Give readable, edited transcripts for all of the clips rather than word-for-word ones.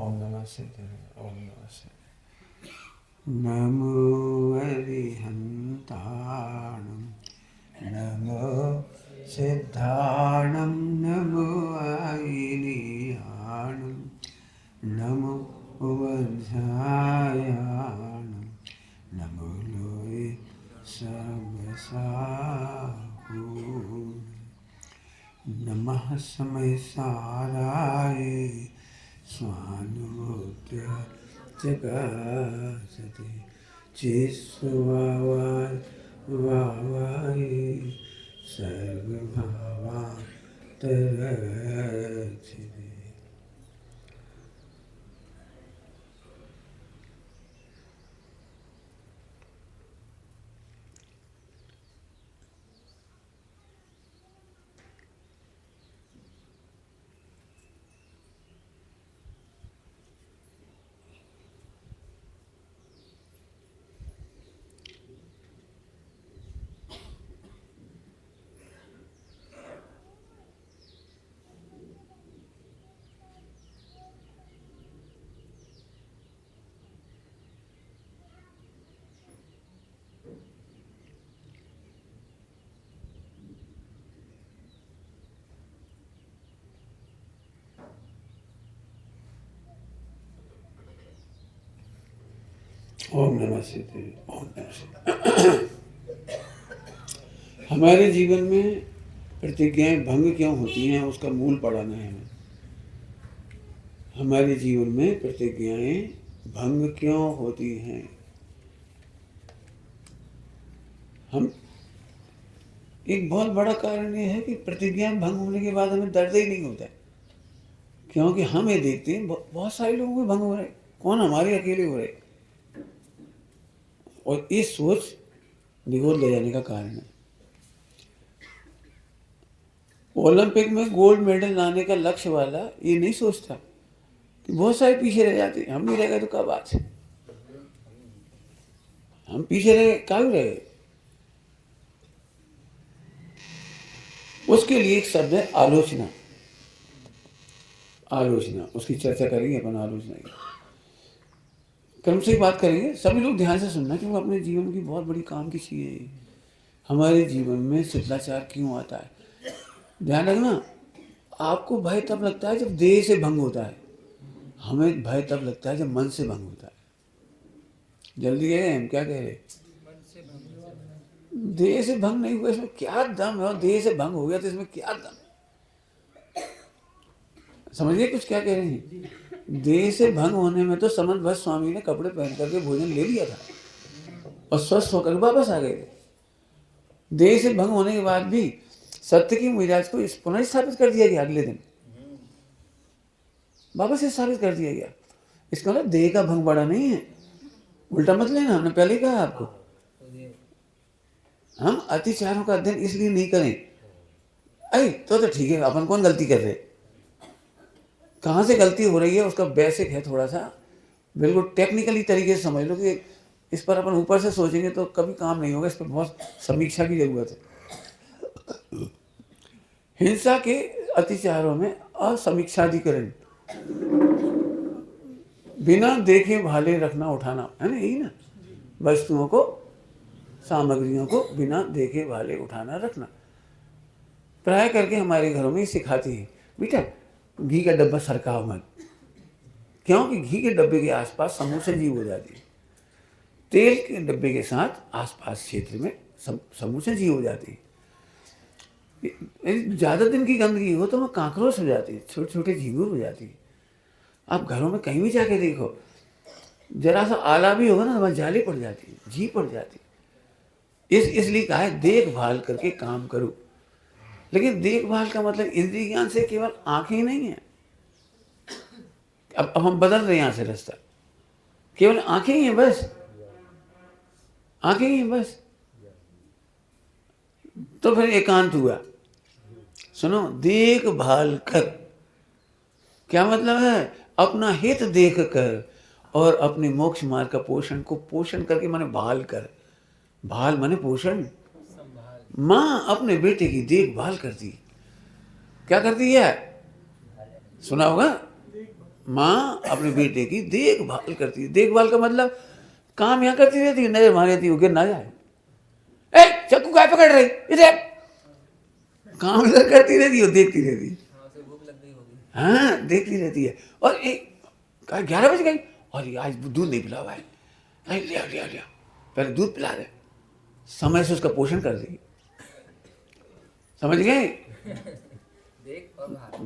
ओम नमः सिद्धाय ओम नमः सिद्धाय। नमो अरिहन्ताणं नमो सिद्धाणं नमो आयिनियाणं नमो वंशायाणं नमो लोये सर्वसाहू नमः समय साराय स्वानुभूत्य जगासते चिस्वावाय वावाय सर्वभावान् तरच्छते। ओम नमः शिवाय ओम नमः शिवाय। हमारे जीवन में प्रतिज्ञाएं भंग क्यों होती हैं उसका मूल पढ़ाना है हमें। हमारे जीवन में प्रतिज्ञाएं भंग क्यों होती हैं। हम एक बहुत बड़ा कारण ये है कि प्रतिज्ञाएं भंग होने के बाद हमें दर्द ही नहीं होता है, क्योंकि हम ये देखते हैं बहुत सारे लोगों के भंग हो रहे, कौन हमारे अकेले हो रहे, और इस सोच निगोद ले जाने का कारण है। ओलंपिक में गोल्ड मेडल लाने का लक्ष्य वाला ये नहीं सोचता कि बहुत सारे पीछे रह जाते हैं, हम नहीं रह गए तो क्या बात है, हम पीछे रह गए क्या रहे। उसके लिए एक शब्द है आलोचना। आलोचना उसकी चर्चा करेंगे अपन, आलोचना की क्रम से ही बात करेंगे। सभी लोग ध्यान से सुनना क्योंकि अपने जीवन की बहुत बड़ी काम की चीज़ है। हमारे जीवन में शिष्टाचार क्यों आता है, ध्यान रखना। आपको भय तब लगता है जब देह से भंग होता है, हमें भय तब लगता है जब मन से भंग होता है। जल्दी कह रहे हैं हम, क्या कह रहे, देह से भंग नहीं हुआ इसमें क्या दम है, और देह से भंग हो गया तो इसमें क्या दम है। समझिए कुछ क्या कह रहे हैं। देह से भंग होने में तो समंत भट्ट स्वामी ने कपड़े पहन करके भोजन ले लिया था और स्वस्थ होकर वापस आ गए थे। देह से भंग होने के बाद भी सत्य की मिजाज को पुनर्स्थापित कर दिया गया, अगले दिन वापस से स्थापित कर दिया गया। इसका मतलब देह का भंग बड़ा नहीं है, उल्टा मत लेना, हमने पहले ही कहा आपको। हम अतिचारों का अध्ययन इसलिए नहीं करें, अरे तो ठीक है, अपन कौन गलती कर रहे, कहाँ से गलती हो रही है उसका बेसिक है, थोड़ा सा बिल्कुल टेक्निकली तरीके से समझ लो कि इस पर अपन ऊपर से सोचेंगे तो कभी काम नहीं होगा, इस पर बहुत समीक्षा की जरूरत है। हिंसा के अतिचारों में असमीक्षाधिकरण, बिना देखे भाले रखना उठाना, है ना, यही ना, वस्तुओं को सामग्रियों को बिना देखे भाले उठाना रखना। प्राय करके हमारे घरों में सिखाती है, बेटा घी का डब्बा सरकाओ मत, क्योंकि घी के डब्बे के आसपास समूचे जीव हो जाती है। तेल के डब्बे के साथ आसपास क्षेत्र में समूचे जीव हो जाती है। ज़्यादा दिन की गंदगी हो तो वह कांकरोच हो जाती है, छोटे छोटे झींगुर हो जाती है। आप घरों में कहीं भी जाके देखो, जरा सा आला भी होगा ना, वहाँ जाली पड़ जाती है, जी पड़ जाती है। इसलिए कहा है देखभाल करके काम करो। लेकिन देखभाल का मतलब इंद्रिय ज्ञान से केवल आंखें ही नहीं है। अब हम बदल रहे हैं यहाँ से रास्ता, केवल आंखें ही हैं बस, आंखें ही हैं बस। तो फिर एकांत हुआ। सुनो, देखभाल कर क्या मतलब है, अपना हित देख कर और अपने मोक्ष मार्ग का पोषण करके माने भाल कर। भाल माने पोषण। माँ अपने बेटे की देखभाल करती, क्या करती है, सुना होगा, माँ अपने बेटे की देखभाल करती है। देखभाल का मतलब काम यहाँ करती रहती है, नजर मार रहती है, वो गिर ना जाए। ए चक्कू काय पकड़ रही, इधर काम इधर करती रहती है, देखती रहती है। हाँ देखती रहती है। और एक 11 बज गई और आज दूध नहीं पिला हुआ है, अरे लिया लिया लिया, पहले दूध पिला दे, समय से उसका पोषण कर देगी। समझ गए?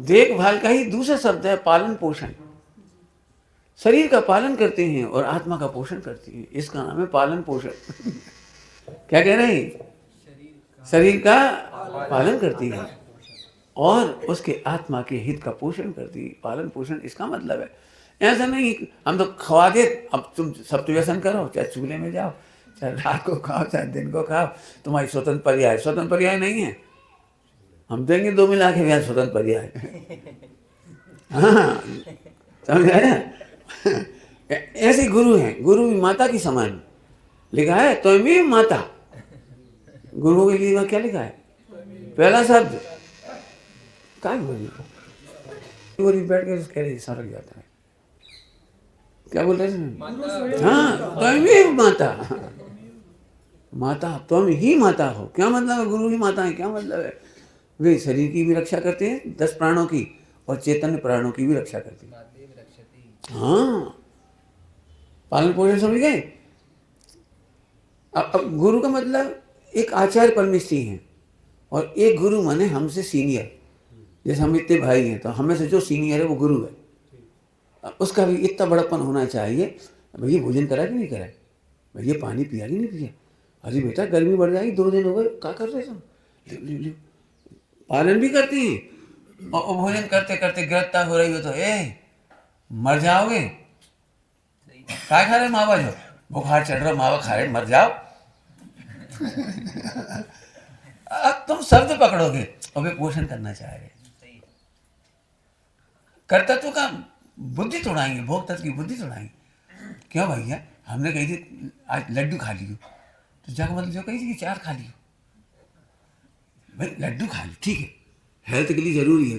देखभाल का ही दूसरा शब्द है पालन पोषण। शरीर का पालन करते हैं और आत्मा का पोषण करती है, इसका नाम है पालन पोषण। क्या कह रहे हैं? शरीर का पालन करती है और उसके आत्मा के हित का पोषण करती है। पालन पोषण इसका मतलब है, ऐसा नहीं हम तो खवा दे, अब तुम सब तो व्यसन करो, चाहे चूल्हे में जाओ, चाहे रात को खाओ, चाहे दिन को खाओ, तुम्हारी स्वतंत्र पर्याय। स्वतंत्र पर्याय नहीं है, हम देंगे 2 मिला के व्याज स्वतंत्र पर्याय। हाँ समझ आया? ऐसे गुरु हैं, गुरु भी माता की समान लिखा है, तो भी माता। गुरु के लिए क्या लिखा है? पहला शब्द क्या बोल बैठ के कह रही सरक जाता है, क्या बोल रहे हैं? हाँ तुम ही माता, माता तुम ही माता हो। क्या मतलब है? गुरु ही माता है, क्या मतलब है? वे शरीर की भी रक्षा करते हैं 10 प्राणों की, और चैतन्य प्राणों की भी रक्षा करते हैं। हाँ पालन पोषण समझ गए? अब गुरु का मतलब एक आचार्य परमेश्वरी हैं, और एक गुरु माने हमसे सीनियर। जैसे हम इतने भाई हैं, तो हमें से जो सीनियर है वो गुरु है। उसका भी इतना बड़प्पन होना चाहिए, भैया भोजन करा कि नहीं करा, भैया पानी पिया कि नहीं पिया, अरे बेटा गर्मी बढ़ जाएगी, 2 दिन हो गए, क्या कर रहे तुम, ले। पालन भी करती हैं, और भोजन करते करते गिरफ्तार हो रही हो तो मर जाओगे, क्या खा रहे मावा, जो बुखार चढ़ रहा मावा खा रहे, मर जाओ। अब तुम शब्द पकड़ोगे और वे पोषण करना चाह रहे, कर्तत्व का बुद्धि तोड़ाएंगे, भोग तत्व की बुद्धि तोड़ाएंगे। क्यों भैया, हमने कही थी आज लड्डू खा लियो, तो जाकर मतलब जो कही थी कि 4 खा लियो, भाई लड्डू खा लो ठीक है, हेल्थ के लिए जरूरी है,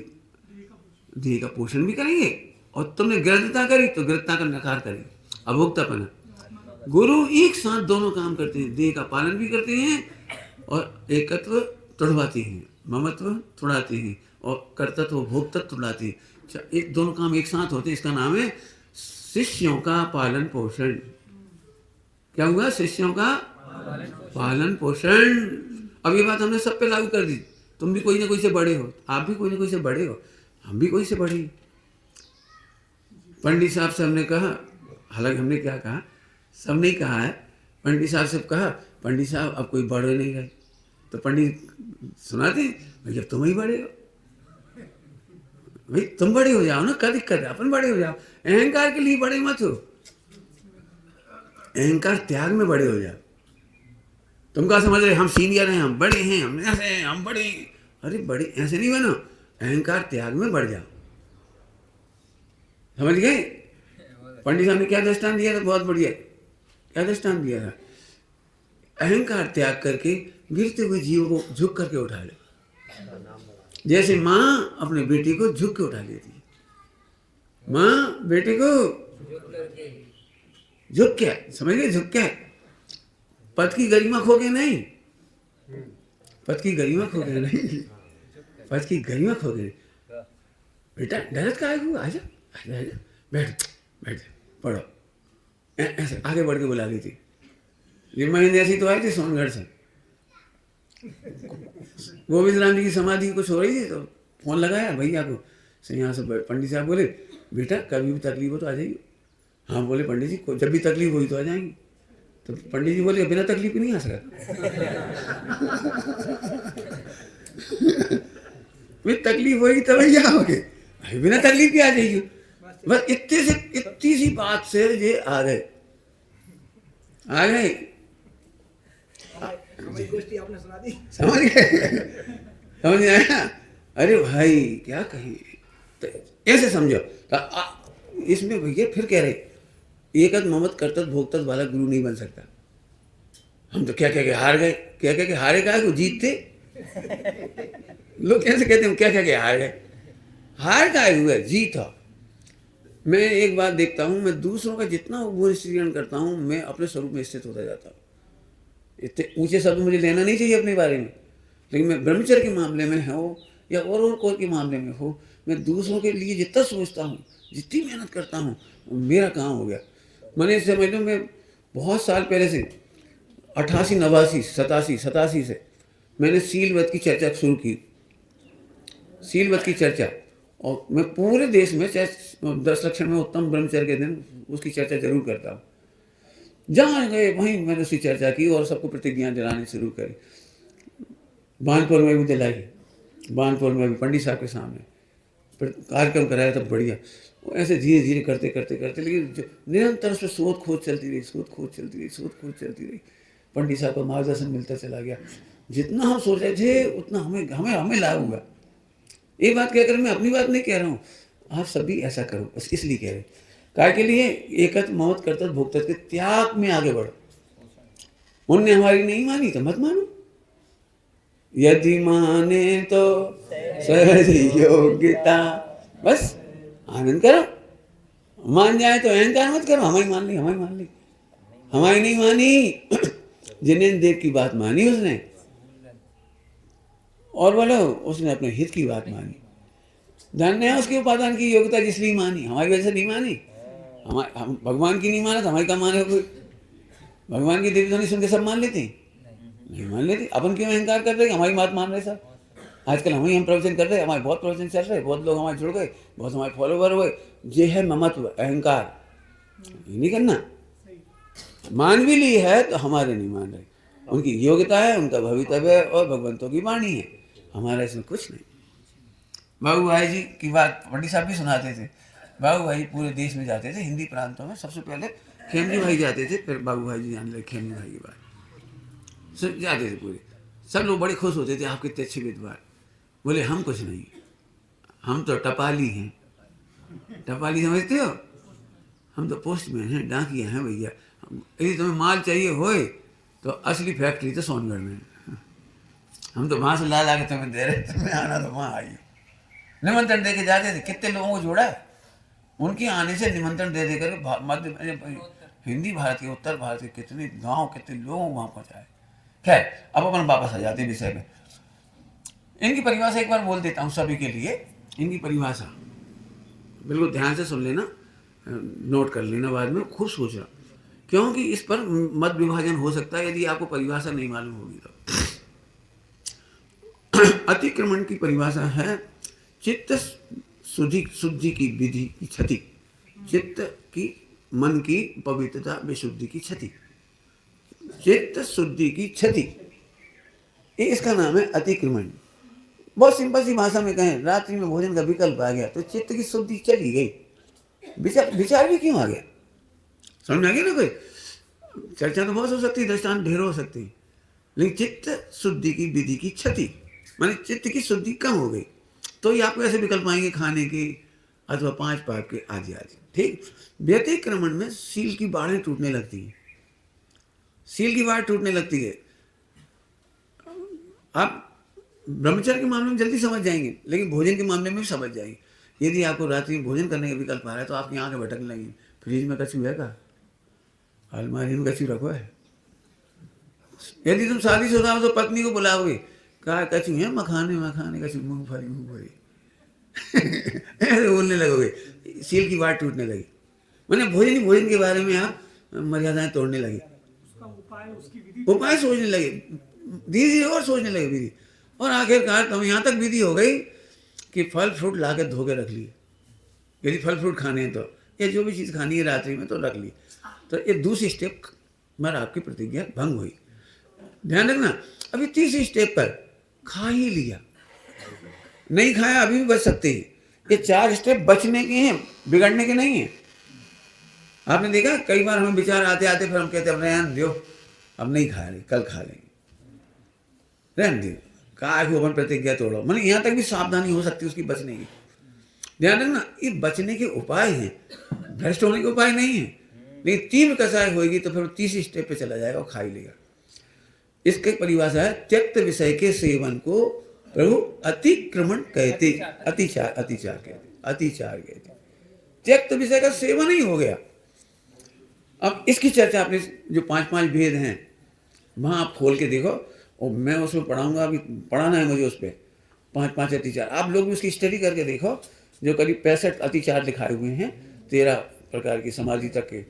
देह का पोषण भी करेंगे, और तुमने गृहता करी तो गृहता का नकार करेंगे, अभोक्तापना। गुरु एक साथ दोनों काम करते हैं, देह का पालन भी करते हैं और एकत्व तोड़वाते हैं, ममत्व तोड़ाते हैं, और कर्तत्व भोक्तत्व तोड़ाते हैं। एक दोनों काम एक साथ होते हैं, इसका नाम है शिष्यों का पालन पोषण। क्या हुआ? शिष्यों का पालन पोषण। अब ये बात हमने सब पे लागू कर दी। तुम भी कोई ना कोई से बड़े हो, आप भी कोई ना कोई से बड़े हो, हम भी कोई से बड़े। पंडित साहब से हमने कहा, हालांकि हमने क्या कहा, सब नहीं कहा है, पंडित साहब से कहा, पंडित साहब अब कोई बड़े नहीं रहे, तो पंडित सुनाते भैया तुम ही बड़े हो, भाई तुम बड़े हो जाओ ना, क्या दिक्कत है, अपन बड़े हो जाओ। अहंकार के लिए बड़े मत हो, अहंकार त्याग में बड़े हो जाओ। तुम क्या समझ रहे हम सीनियर हैं, हम बड़े हैं, हम ऐसे हैं, हम बड़े हैं। अरे बड़े ऐसे नहीं बनो, अहंकार त्याग में बढ़ जाओ। समझ गए? पंडित साहब ने क्या दृष्टांत दिया था, बहुत बढ़िया, क्या दृष्टांत दिया था? अहंकार त्याग करके गिरते हुए जीव को झुक करके उठा ले, जैसे माँ अपने बेटी को झुक के उठा लेती है। माँ बेटे को झुक क्या, समझ गए? झुक क्या, पद की गरिमा खो के नहीं, पद की गरिमा खो के नहीं, पद की गरिमा खो के नहीं। बेटा डरत का आएगा, आजा आजा आजा, बैठ बैठ पढ़ो, ऐसे आगे बढ़ के बुला ली थी। महीने ऐसी तो आई थी सोनगढ़ से, गोविंद राम जी की समाधि कुछ हो रही थी, तो फोन लगाया भैया को, यहाँ से पंडित साहब बोले बेटा कभी भी तकलीफ हो तो आ जाइए। हाँ बोले पंडित जी जब भी तकलीफ हुई तो आ जाएंगे। तो पंडित जी बोले बिना तकलीफ नहीं आ सकता। तकलीफ होगी तब ही आओगे, बिना तकलीफ की आ जाइए। बस इतनी सी बात से ये आ गए, आ गए, समझ गए, समझ आया? अरे भाई क्या कहें, तो ऐसे समझो। इसमें भैया फिर कह रहे एकत ममत कर्तव्य भोक्तव्य वाला गुरु नहीं बन सकता। हम तो क्या कह के हार गए, क्या कह के हारे, का वो जीतते लोग कैसे कहते हैं, क्या कह के हार गए, हार का हुआ जीत हो। मैं एक बात देखता हूँ, मैं दूसरों का जितना उपभोग स्त्रीकरण करता हूँ, मैं अपने स्वरूप में स्थित होता जाता हूँ। इतने ऊंचे शब्द मुझे लेना नहीं चाहिए अपने बारे में, लेकिन मैं ब्रह्मचर्य के मामले में हो या और कोई के मामले में हो, मैं दूसरों के लिए जितना सोचता हूँ, जितनी मेहनत करता हूँ, मेरा काम हो गया। मैंने समझ लो, मैं बहुत साल पहले से 88, 89, 87 से मैंने सीलवत की चर्चा शुरू की। सीलवत की चर्चा, और मैं पूरे देश में चाहे 10 लक्षण में उत्तम ब्रह्मचर्य के दिन उसकी चर्चा जरूर करता हूँ। जहाँ गए वहीं मैंने उसकी चर्चा की और सबको प्रतिज्ञा दिलानी शुरू करी। बानपुर में भी दिलाई, बानपुर में भी पंडित साहब के सामने कार्यक्रम कराया था, बढ़िया। वो ऐसे धीरे धीरे करते करते करते, लेकिन निरंतर उस पर शोध खोज चलती रही, शोध खोज चलती रही, शोध खोज चलती रही। पंडित साहब का मार्गदर्शन मिलता चला गया। जितना हम सोच रहे थे उतना हमें हमें हमें लाभ हुआ। ये बात कहकर मैं अपनी बात नहीं कह रहा हूँ, आप सभी ऐसा करो, बस इसलिए कह रहे। काय के लिए? एकत मौत कर्तव्य भोक्तव्य के त्याग में आगे बढ़ो। उनने हमारी नहीं मानी तो मत मानो, यदि माने तो सहज योग्यता, बस आनंद करो। मान जाए तो अहंकार मत करो, हमारी मान ली, हमारी मान ली, हमारी नहीं मानी। जिनेन्द्र देव की बात मानी उसने, और बोलो उसने अपने हित की बात मानी। धन्य है उसके उपादान की योग्यता जिसलिए मानी, हमारी वजह से नहीं मानी। हम भगवान की नहीं माना तो हमारी क्या माने कोई? भगवान की देवी ध्वनि सुन के सब मान लेते हैं? नहीं मान लेते। अपन क्यों अहंकार कर रहे हैं? हमारी बात मान रहे सब। आजकल हम प्रवचन कर रहे हैं, हमारे बहुत प्रवचन चल रहे, बहुत लोग हमारे जुड़ गए, बहुत हमारे फॉलोवर हुए। ये है ममत्व, अहंकार। ये नहीं करना। मान भी ली है तो हमारे नहीं मान रहे। उनकी योग्यता है, उनका भवितव्य है और भगवंतों की वाणी है, हमारा इसमें कुछ नहीं। बाबू भाई जी की बात पंडित साहब भी सुनाते थे। बाबू भाई पूरे देश में जाते थे, हिंदी प्रांतों में सबसे पहले खेमजी भाई जाते थे, फिर बाबू भाई जी जाने लगे खेमजी भाई की बात। सब जाते थे पूरे, सब लोग बड़े खुश होते थे, आप कितने अच्छे विद्वान। बोले हम कुछ नहीं, हम तो टपाली हैं। टपाली समझते हो? हम तो पोस्टमैन हैं, डाकिया हैं भैया। यदि तुम्हें माल चाहिए होए तो असली फैक्ट्री तो सोनगढ़ में है। हम तो वहाँ से ला के तुम्हें दे रहे, तुम्हें आना तो वहाँ आइए। निमंत्रण दे के जाते थे, कितने लोगों को जोड़ा है उनके आने से। निमंत्रण दे देकर मध्य हिंदी भारत के, उत्तर भारत के कितने गांव, कितने लोग वहाँ पहुँचाए। खैर, अब अपन वापस आ जाते विषय में। इनकी परिभाषा एक बार बोल देता हूँ सभी के लिए। इनकी परिभाषा बिल्कुल ध्यान से सुन लेना, नोट कर लेना, बाद में खूब सोचना, क्योंकि इस पर मत विभाजन हो सकता है यदि आपको परिभाषा नहीं मालूम होगी तो। अतिक्रमण की परिभाषा है चित्त शुद्धि की विधि की क्षति, चित्त की, मन की पवित्रता विशुद्धि की क्षति, चित्त शुद्धि की क्षति, ये इसका नाम है अतिक्रमण। बहुत सिंपल सी भाषा में कहें, रात्रि में भोजन का विकल्प आ गया तो चित्त की शुद्धि चली गई। विचार भी क्यों आ गया? समझ आ गया ना? कोई चर्चा तो बहुत हो सकती है, दृष्टांत ढेर हो सकती है, लेकिन चित्त शुद्धि की विधि की क्षति माने चित्त की शुद्धि कम हो गई, तो ये आपको ऐसे विकल्प आएंगे खाने के अथवा 5 पाप के आदि आदि। ठीक। व्यतिक्रमण में सील की बाढ़ें टूटने लगती हैं, सील की बाढ़ टूटने लगती है। आप ब्रह्मचर्य के मामले में जल्दी समझ जाएंगे, लेकिन भोजन के मामले में भी समझ जाएंगे। यदि आपको रात्रि में भोजन करने का विकल्प आ रहा है तो आपकी आंखें भटकने लगेंगी। फ्रिज में कछू है का? अलमारी में कछू रखो है। यदि तुम शादीशुदा हो तो पत्नी को बुलाओगे, कहा कछू है, मखाने मखाने कछू, मूंगफली ऐसे बोलने लगोगे, सील की बात टूटने लगी। मैंने भोजन के बारे में आप मर्यादाएं तोड़ने लगे, उपाय सोचने लगे, धीरे धीरे और सोचने लगे विधि, और आखिरकार तो यहाँ तक विधि हो गई कि फल फ्रूट ला के धो के रख लिए। यदि फल फ्रूट खाने हैं तो, या जो भी चीज़ खानी है रात्रि में तो रख ली। तो ये दूसरी स्टेप पर आपकी प्रतिज्ञा भंग हुई। ध्यान रखना, अभी तीसरी स्टेप पर खा ही लिया, नहीं खाया अभी भी बच सकते हैं। ये 4 स्टेप बचने के हैं, बिगड़ने के नहीं हैं। आपने देखा कई बार हमें विचार आते आते फिर हम कहते हैं रहन दो, अब नहीं खा रहे, कल खा लेंगे, रहन दो, कहा कि अपन प्रतिज्ञा तोड़ो। मैंने यहाँ तक भी सावधानी हो सकती है उसकी बचने की। ध्यान रखना, ये बचने के उपाय हैं, भ्रष्ट होने के उपाय नहीं है। लेकिन तीव्र कसाय होगी तो फिर तीसरी स्टेप पे चला जाएगा और खा ही लेगा। इसकी परिभाषा है त्यक्त विषय के सेवन को प्रभु अतिक्रमण कहते, अतिचार कहते, अतिचार कहते। त्यक्त विषय का सेवन ही हो गया। अब इसकी चर्चा आपने जो 5 भेद हैं वहाँ आप खोल के देखो, और मैं उसमें पढ़ाऊंगा, अभी पढ़ाना है मुझे उस पर 5 अतिचार। आप लोग भी उसकी स्टडी करके देखो, जो करीब 65 अतिचार लिखाए हुए हैं 13 प्रकार की समाधि तक के,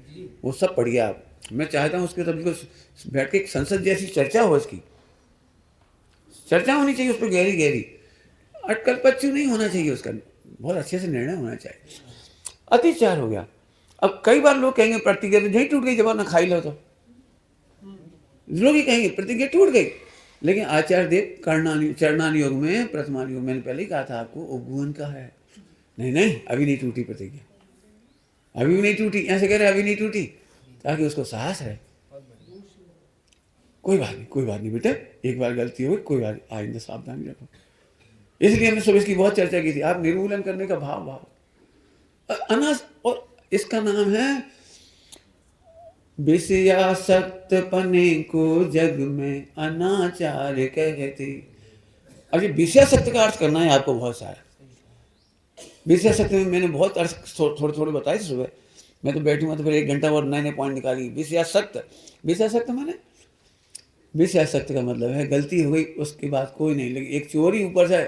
वो सब पढ़िए आप। मैं चाहता हूँ उसके तब बैठ के एक संसद जैसी चर्चा हो, इसकी चर्चा होनी चाहिए उस पर गहरी गहरी, अटकल पच्चू नहीं होना चाहिए उसका, बहुत अच्छे से निर्णय होना चाहिए। अतिचार हो गया। अब कई बार लोग कहेंगे प्रतिज्ञा तो यही टूट गई, जब ना खाई लो तो लोग ही कहेंगे प्रतिज्ञा टूट गई। लेकिन आचार्य देव चरणान योग में प्रथमान योग, मैंने पहले ही कहा था आपको, उपगुहन का है। नहीं नहीं, अभी नहीं टूटी प्रतिज्ञा, अभी भी नहीं टूटी। ऐसे कह रहे अभी नहीं टूटी, ताकि उसको साहस है। कोई बात नहीं, कोई बात नहीं बेटा, एक बार गलती हो गई, कोई बात नहीं, आइंदा सावधानी रखो। इसलिए हमने सुबह इसकी बहुत चर्चा की थी। आप निर्मूलन करने का भाव अनास, और इसका नाम है विषयासक्त पने को जग में अनाचार कहते। अब ये विषयासक्त का अर्थ करना है आपको बहुत सारा। विषयासक्त में मैंने बहुत अर्थ थोड़े थोड़े बताए थे सुबह। मैं तो बैठूंगा तो फिर 1 घंटा और नए नए पॉइंट निकाली। विषयासक्त, विषयासक्त माने, विषयासक्त का मतलब है गलती हो गई उसके बाद कोई नहीं, लेकिन एक चोरी ऊपर से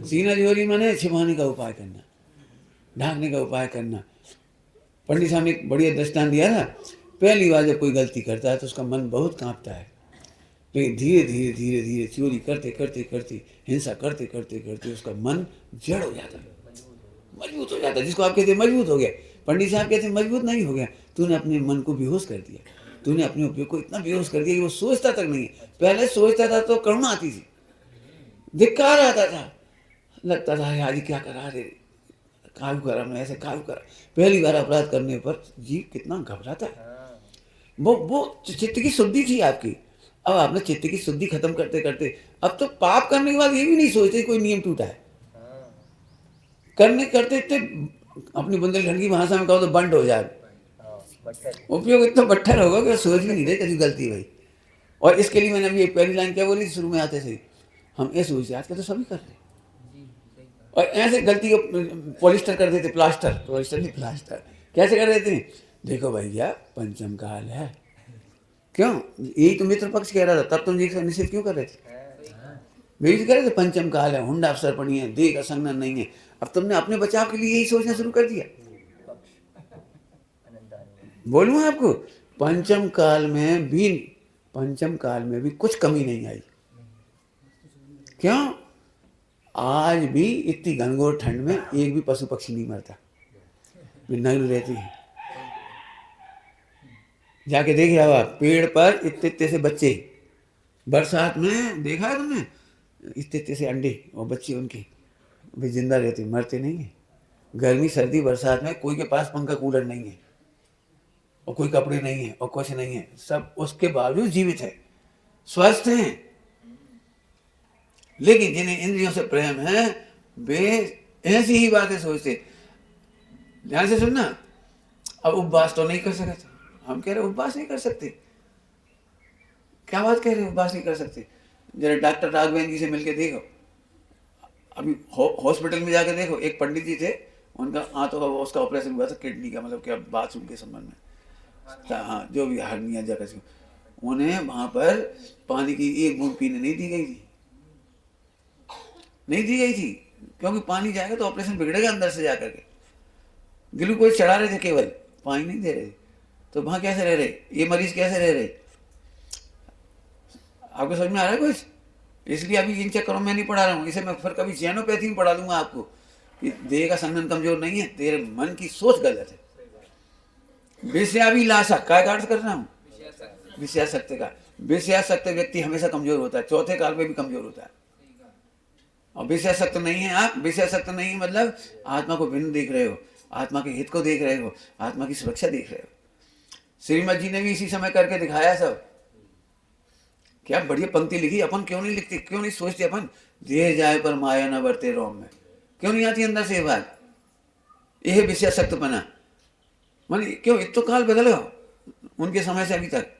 सीना चोरी माने छिपाने का उपाय करना, ढांकने का उपाय करना। पंडित साहब ने एक बढ़िया दृष्टांत दिया था, पहली बार जब कोई गलती करता है तो उसका मन बहुत कांपता है, लेकिन धीरे धीरे धीरे धीरे चोरी करते करते करते, हिंसा करते करते करते उसका मन जड़ हो जाता है, मजबूत हो जाता है। जिसको आप कहते हैं मजबूत हो गया, पंडित साहब कहते हैं मजबूत नहीं हो गया, तूने अपने मन को बेहोश कर दिया, तूने अपने उपयोग को इतना बेहोश कर दिया कि वो सोचता तक नहीं है। पहले सोचता था तो करुणा आती थी, धिक्कार आता था, लगता था आज क्या करा रे, काबू करा, मैं ऐसे काबू करा। पहली बार अपराध करने पर जीव कितना घबराता है। वो चित्त की शुद्धि थी आपकी। अब आपने चित्त की शुद्धि खत्म करते करते अब तो पाप करने के बाद ये भी नहीं सोचते कोई नियम टूटा है। करने करते थे अपनी बुंदेलखंड की भाषा में कहो तो बंड हो जाए, उपयोग इतना बट्ठर होगा कि सोच भी नहीं रहे कभी गलती भाई। और इसके लिए मैंने अभी एक पहली लाइन क्या बोली थी शुरू में आते से, हम ये सोचते आज का तो सभी कर रहे, और ऐसे गलती को पॉलिस्टर कर देते, प्लास्टर, पॉलिस्टर नहीं प्लास्टर, कैसे कर देते हैं, देखो भैया पंचम काल है। क्यों, यही तो मित्र पक्ष कह रहा था, तब तुम जी निषेध क्यों कर रहे थे, वही कह रहे थे पंचम काल है, हुंडा अवसर पड़ी है, देह का संगन नहीं है। अब तुमने अपने बचाव के लिए यही सोचना शुरू कर दिया। बोलूँ आपको, पंचम काल में भी कुछ कमी नहीं आई। क्यों, आज भी इतनी घनघोर ठंड में एक भी पशु पक्षी नहीं मरता, नहीं रहती है। जाके देखे अब आप पेड़ पर इतने इतने से बच्चे, बरसात में देखा है तुमने, इतने इतने से अंडे और बच्चे उनके भी जिंदा रहते, मरते नहीं है। गर्मी सर्दी बरसात में कोई के पास पंखा कूलर नहीं है, और कोई कपड़े नहीं है, और कुछ नहीं है, सब उसके बावजूद जीवित है, स्वस्थ हैं। लेकिन जिन्हें इंद्रियों से प्रेम है वे ऐसी ही बातें सोचते। ध्यान से सुनना, अब उपवास तो नहीं कर सकते, हम कह रहे उपवास नहीं कर सकते, क्या बात कह रहे हैं उपवास नहीं कर सकते। जरा डॉक्टर राघवेंद्र जी से मिलके देखो, अभी हॉस्पिटल में जाकर देखो, एक पंडित जी थे, उनका आंतों का उसका ऑपरेशन हुआ था, किडनी का, मतलब क्या बाथरूम के संबंध में, हाँ जो भी हर्निया जगह, उन्हें वहां पर पानी की एक बूंद पीने नहीं दी गई थी, क्योंकि पानी जाएगा तो ऑपरेशन बिगड़ेगा अंदर से जाकर के। ग्लूकोज चढ़ा रहे थे, केवल पानी नहीं दे रहे, तो वहां कैसे रह रहे, ये मरीज कैसे रह रहे, आपको समझ में आ रहा है कुछ। इसलिए अभी इन चक्करों में नहीं पढ़ा रहा हूँ, इसे मैं फिर कभी जैनोपैथी में पढ़ा दूंगा आपको कि देह का संगठन कमजोर नहीं है, तेरे मन की सोच गलत है। विषयाभिलाषा का अर्थ कर रहा हूँ, विषयासक्त का। विषयासक्त व्यक्ति हमेशा कमजोर होता है, चौथे काल में भी कमजोर होता है। और विषयासक्त नहीं है आप, विषयासक्त नहीं है मतलब आत्मा को भिन्न देख रहे हो, आत्मा के हित को देख रहे हो, आत्मा की सुरक्षा देख रहे हो। श्रीमद जी ने भी इसी समय करके दिखाया सब। क्या बढ़िया पंक्ति लिखी, अपन क्यों नहीं लिखते, क्यों नहीं सोचते अपन, देह जाए पर माया न बरते रोम में, क्यों नहीं आती अंदर से ये बात, यह विषयासक्तपना। मान क्यों, इत तो काल बदल गया उनके समय से अभी तक।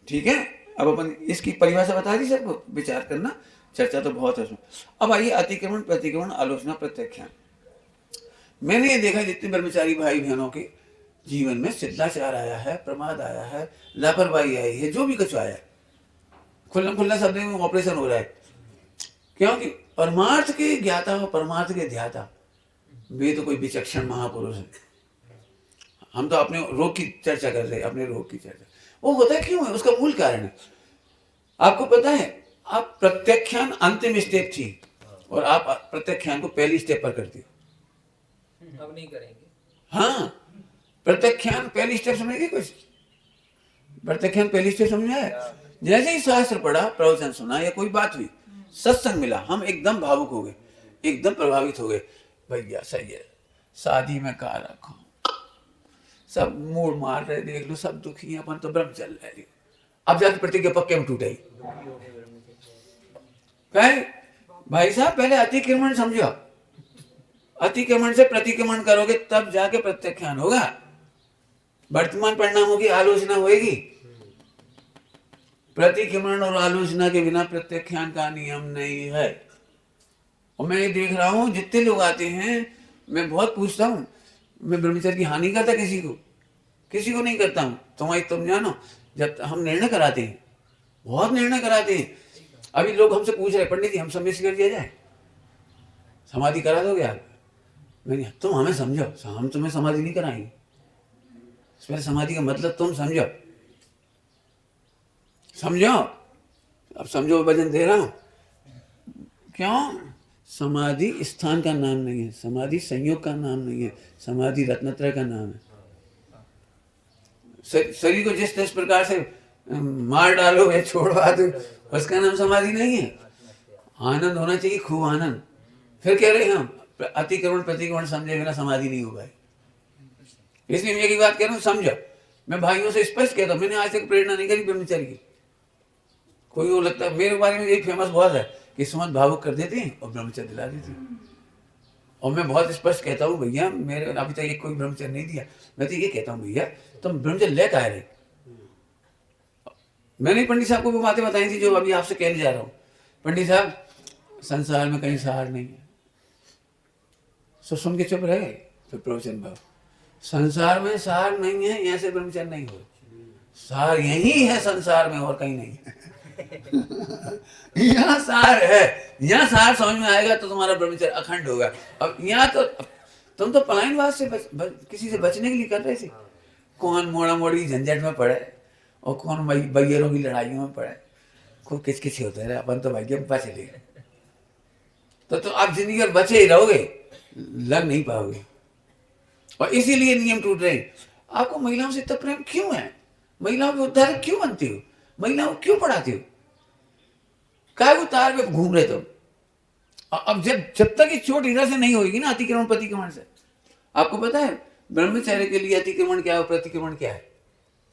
ठीक है, अब अपन इसकी परिभाषा बता दी सबको, विचार करना, चर्चा तो बहुत है उसमें। अब आइए अतिक्रमण, प्रतिक्रमण, आलोचना, प्रत्याख्यान। मैंने ये देखा जितने ब्रह्मचारी भाई बहनों के जीवन में शिथिलाचार आया है, प्रमाद आया है, लापरवाही आई है, जो भी कुछ आया है, खुल्ला खुल्ला शब्द में ऑपरेशन हो रहा है। क्योंकि परमार्थ के ज्ञाता और परमार्थ के ध्याता वे तो कोई विचक्षण महापुरुष है। हम तो अपने रोग की चर्चा कर रहे हैं, अपने रोग की चर्चा। वो होता है क्यों है, उसका मूल कारण है। आपको पता है, आप प्रत्याख्यान अंतिम स्टेप थी और आप प्रत्याख्यान को पहली स्टेप पर करती हो। अब नहीं करेंगे। हाँ, प्रत्याख्यान पहली स्टेप समझेगी कुछ? प्रत्याख्यान पहली स्टेप समझ आया? जैसे ही शास्त्र पढ़ा, प्रवचन सुना या कोई बात हुई, सत्संग मिला, हम एकदम भावुक हो गए, एकदम प्रभावित हो गए। भैया सही है, शादी में कहा रखो, सब मूड मार रहे, देख लो सब दुखी हैं, अपन तो ब्रह्म चल रहे। अब जाके प्रतिज्ञा पक्के में टूटाई। भाई साहब, पहले अतिक्रमण समझो, अतिक्रमण से प्रतिक्रमण करोगे तब जाके प्रत्याख्यान होगा। वर्तमान परिणामों की आलोचना होगी। प्रतिक्रमण और आलोचना के बिना प्रत्याख्यान का नियम नहीं है। और मैं ये देख रहा हूं, जितने लोग आते हैं, मैं बहुत पूछता हूं, मैं ब्रह्मचर्य की हानि करता किसी को नहीं करता हूं। तुम जानो, जब हम निर्णय कराते हैं, बहुत निर्णय कराते हैं। अभी लोग हमसे पूछ रहे, पंडित जी हम सम्मिश्र कर दिया जाए, समाधि करा दोगे आप? मैंने, तुम हमें समझो, हम तुम्हें समाधि नहीं कराएंगे। इसमें समाधि का मतलब तुम समझो। अब समझो, वजन दे रहा हूं। क्यों? समाधि स्थान का नाम नहीं है, समाधि संयोग का नाम नहीं है, समाधि रत्नत्रय का नाम है। शरीर को जिस प्रकार से मार डालो या छोड़वा दो, उसका नाम समाधि नहीं है। आनंद होना चाहिए, खूब आनंद। फिर कह रहे हैं हम अतिक्रमण प्रतिक्रमण समझे बिना समाधि नहीं होगा। इसलिए मैं एक ही बात कह रहा हूँ, समझो। मैं भाइयों से स्पष्ट कहता हूँ, मैंने आज तक प्रेरणा नहीं करी ब्रह्मचर्य की। कोई वो लगता है, मेरे बारे में एक फेमस बहुत है कि सुमत भावुक कर देते हैं और ब्रह्मचर्य दिला देते हैं। और मैं बहुत स्पष्ट कहता हूँ, भैया मेरे अभी तक एक कोई ब्रह्मचर्य नहीं दिया। मैं तो ये कहता हूँ, भैया तुम ब्रह्मचर्य ले काहे रहे? मैंने पंडित साहब को वो बातें बताई थी जो अभी आपसे कहने जा रहा हूँ। पंडित साहब, संसार में कहीं सार नहीं है। सो सुन के चुप रहे, फिर प्रवचन भाव, संसार में सार नहीं है, यहाँ से ब्रह्मचर्य नहीं हो। सार यही है संसार में, और कहीं नहीं है। यहाँ सार है, यहाँ सार समझ में आएगा तो तुम्हारा ब्रह्मचर्य अखंड होगा। अब यहाँ तो तुम तो पलायनवाद से किसी से बचने के लिए कर रहे थे। कौन मोड़ा मोड़ी झंझट में पड़े और कौन बैयरों की लड़ाइयों में पड़े, खूब किचकिच होते रहे। अपन तो भाई बच ले, तो आप जिंदगी भर बचे ही रहोगे, लग नहीं पाओगे। और इसीलिए नियम टूट रहे। आपको महिलाओं से इतना प्रेम क्यों है? महिलाओं के उद्धारक क्यों बनती हो? महिलाओं को क्यों पढ़ाती हो? काय वो तार पे घूम रहे तुम? अब जब तक ये चोट इधर से नहीं होगी ना, अतिक्रमण प्रतिक्रमण से। आपको पता है ब्रह्मचर्य के लिए अतिक्रमण क्या है और प्रतिक्रमण क्या है?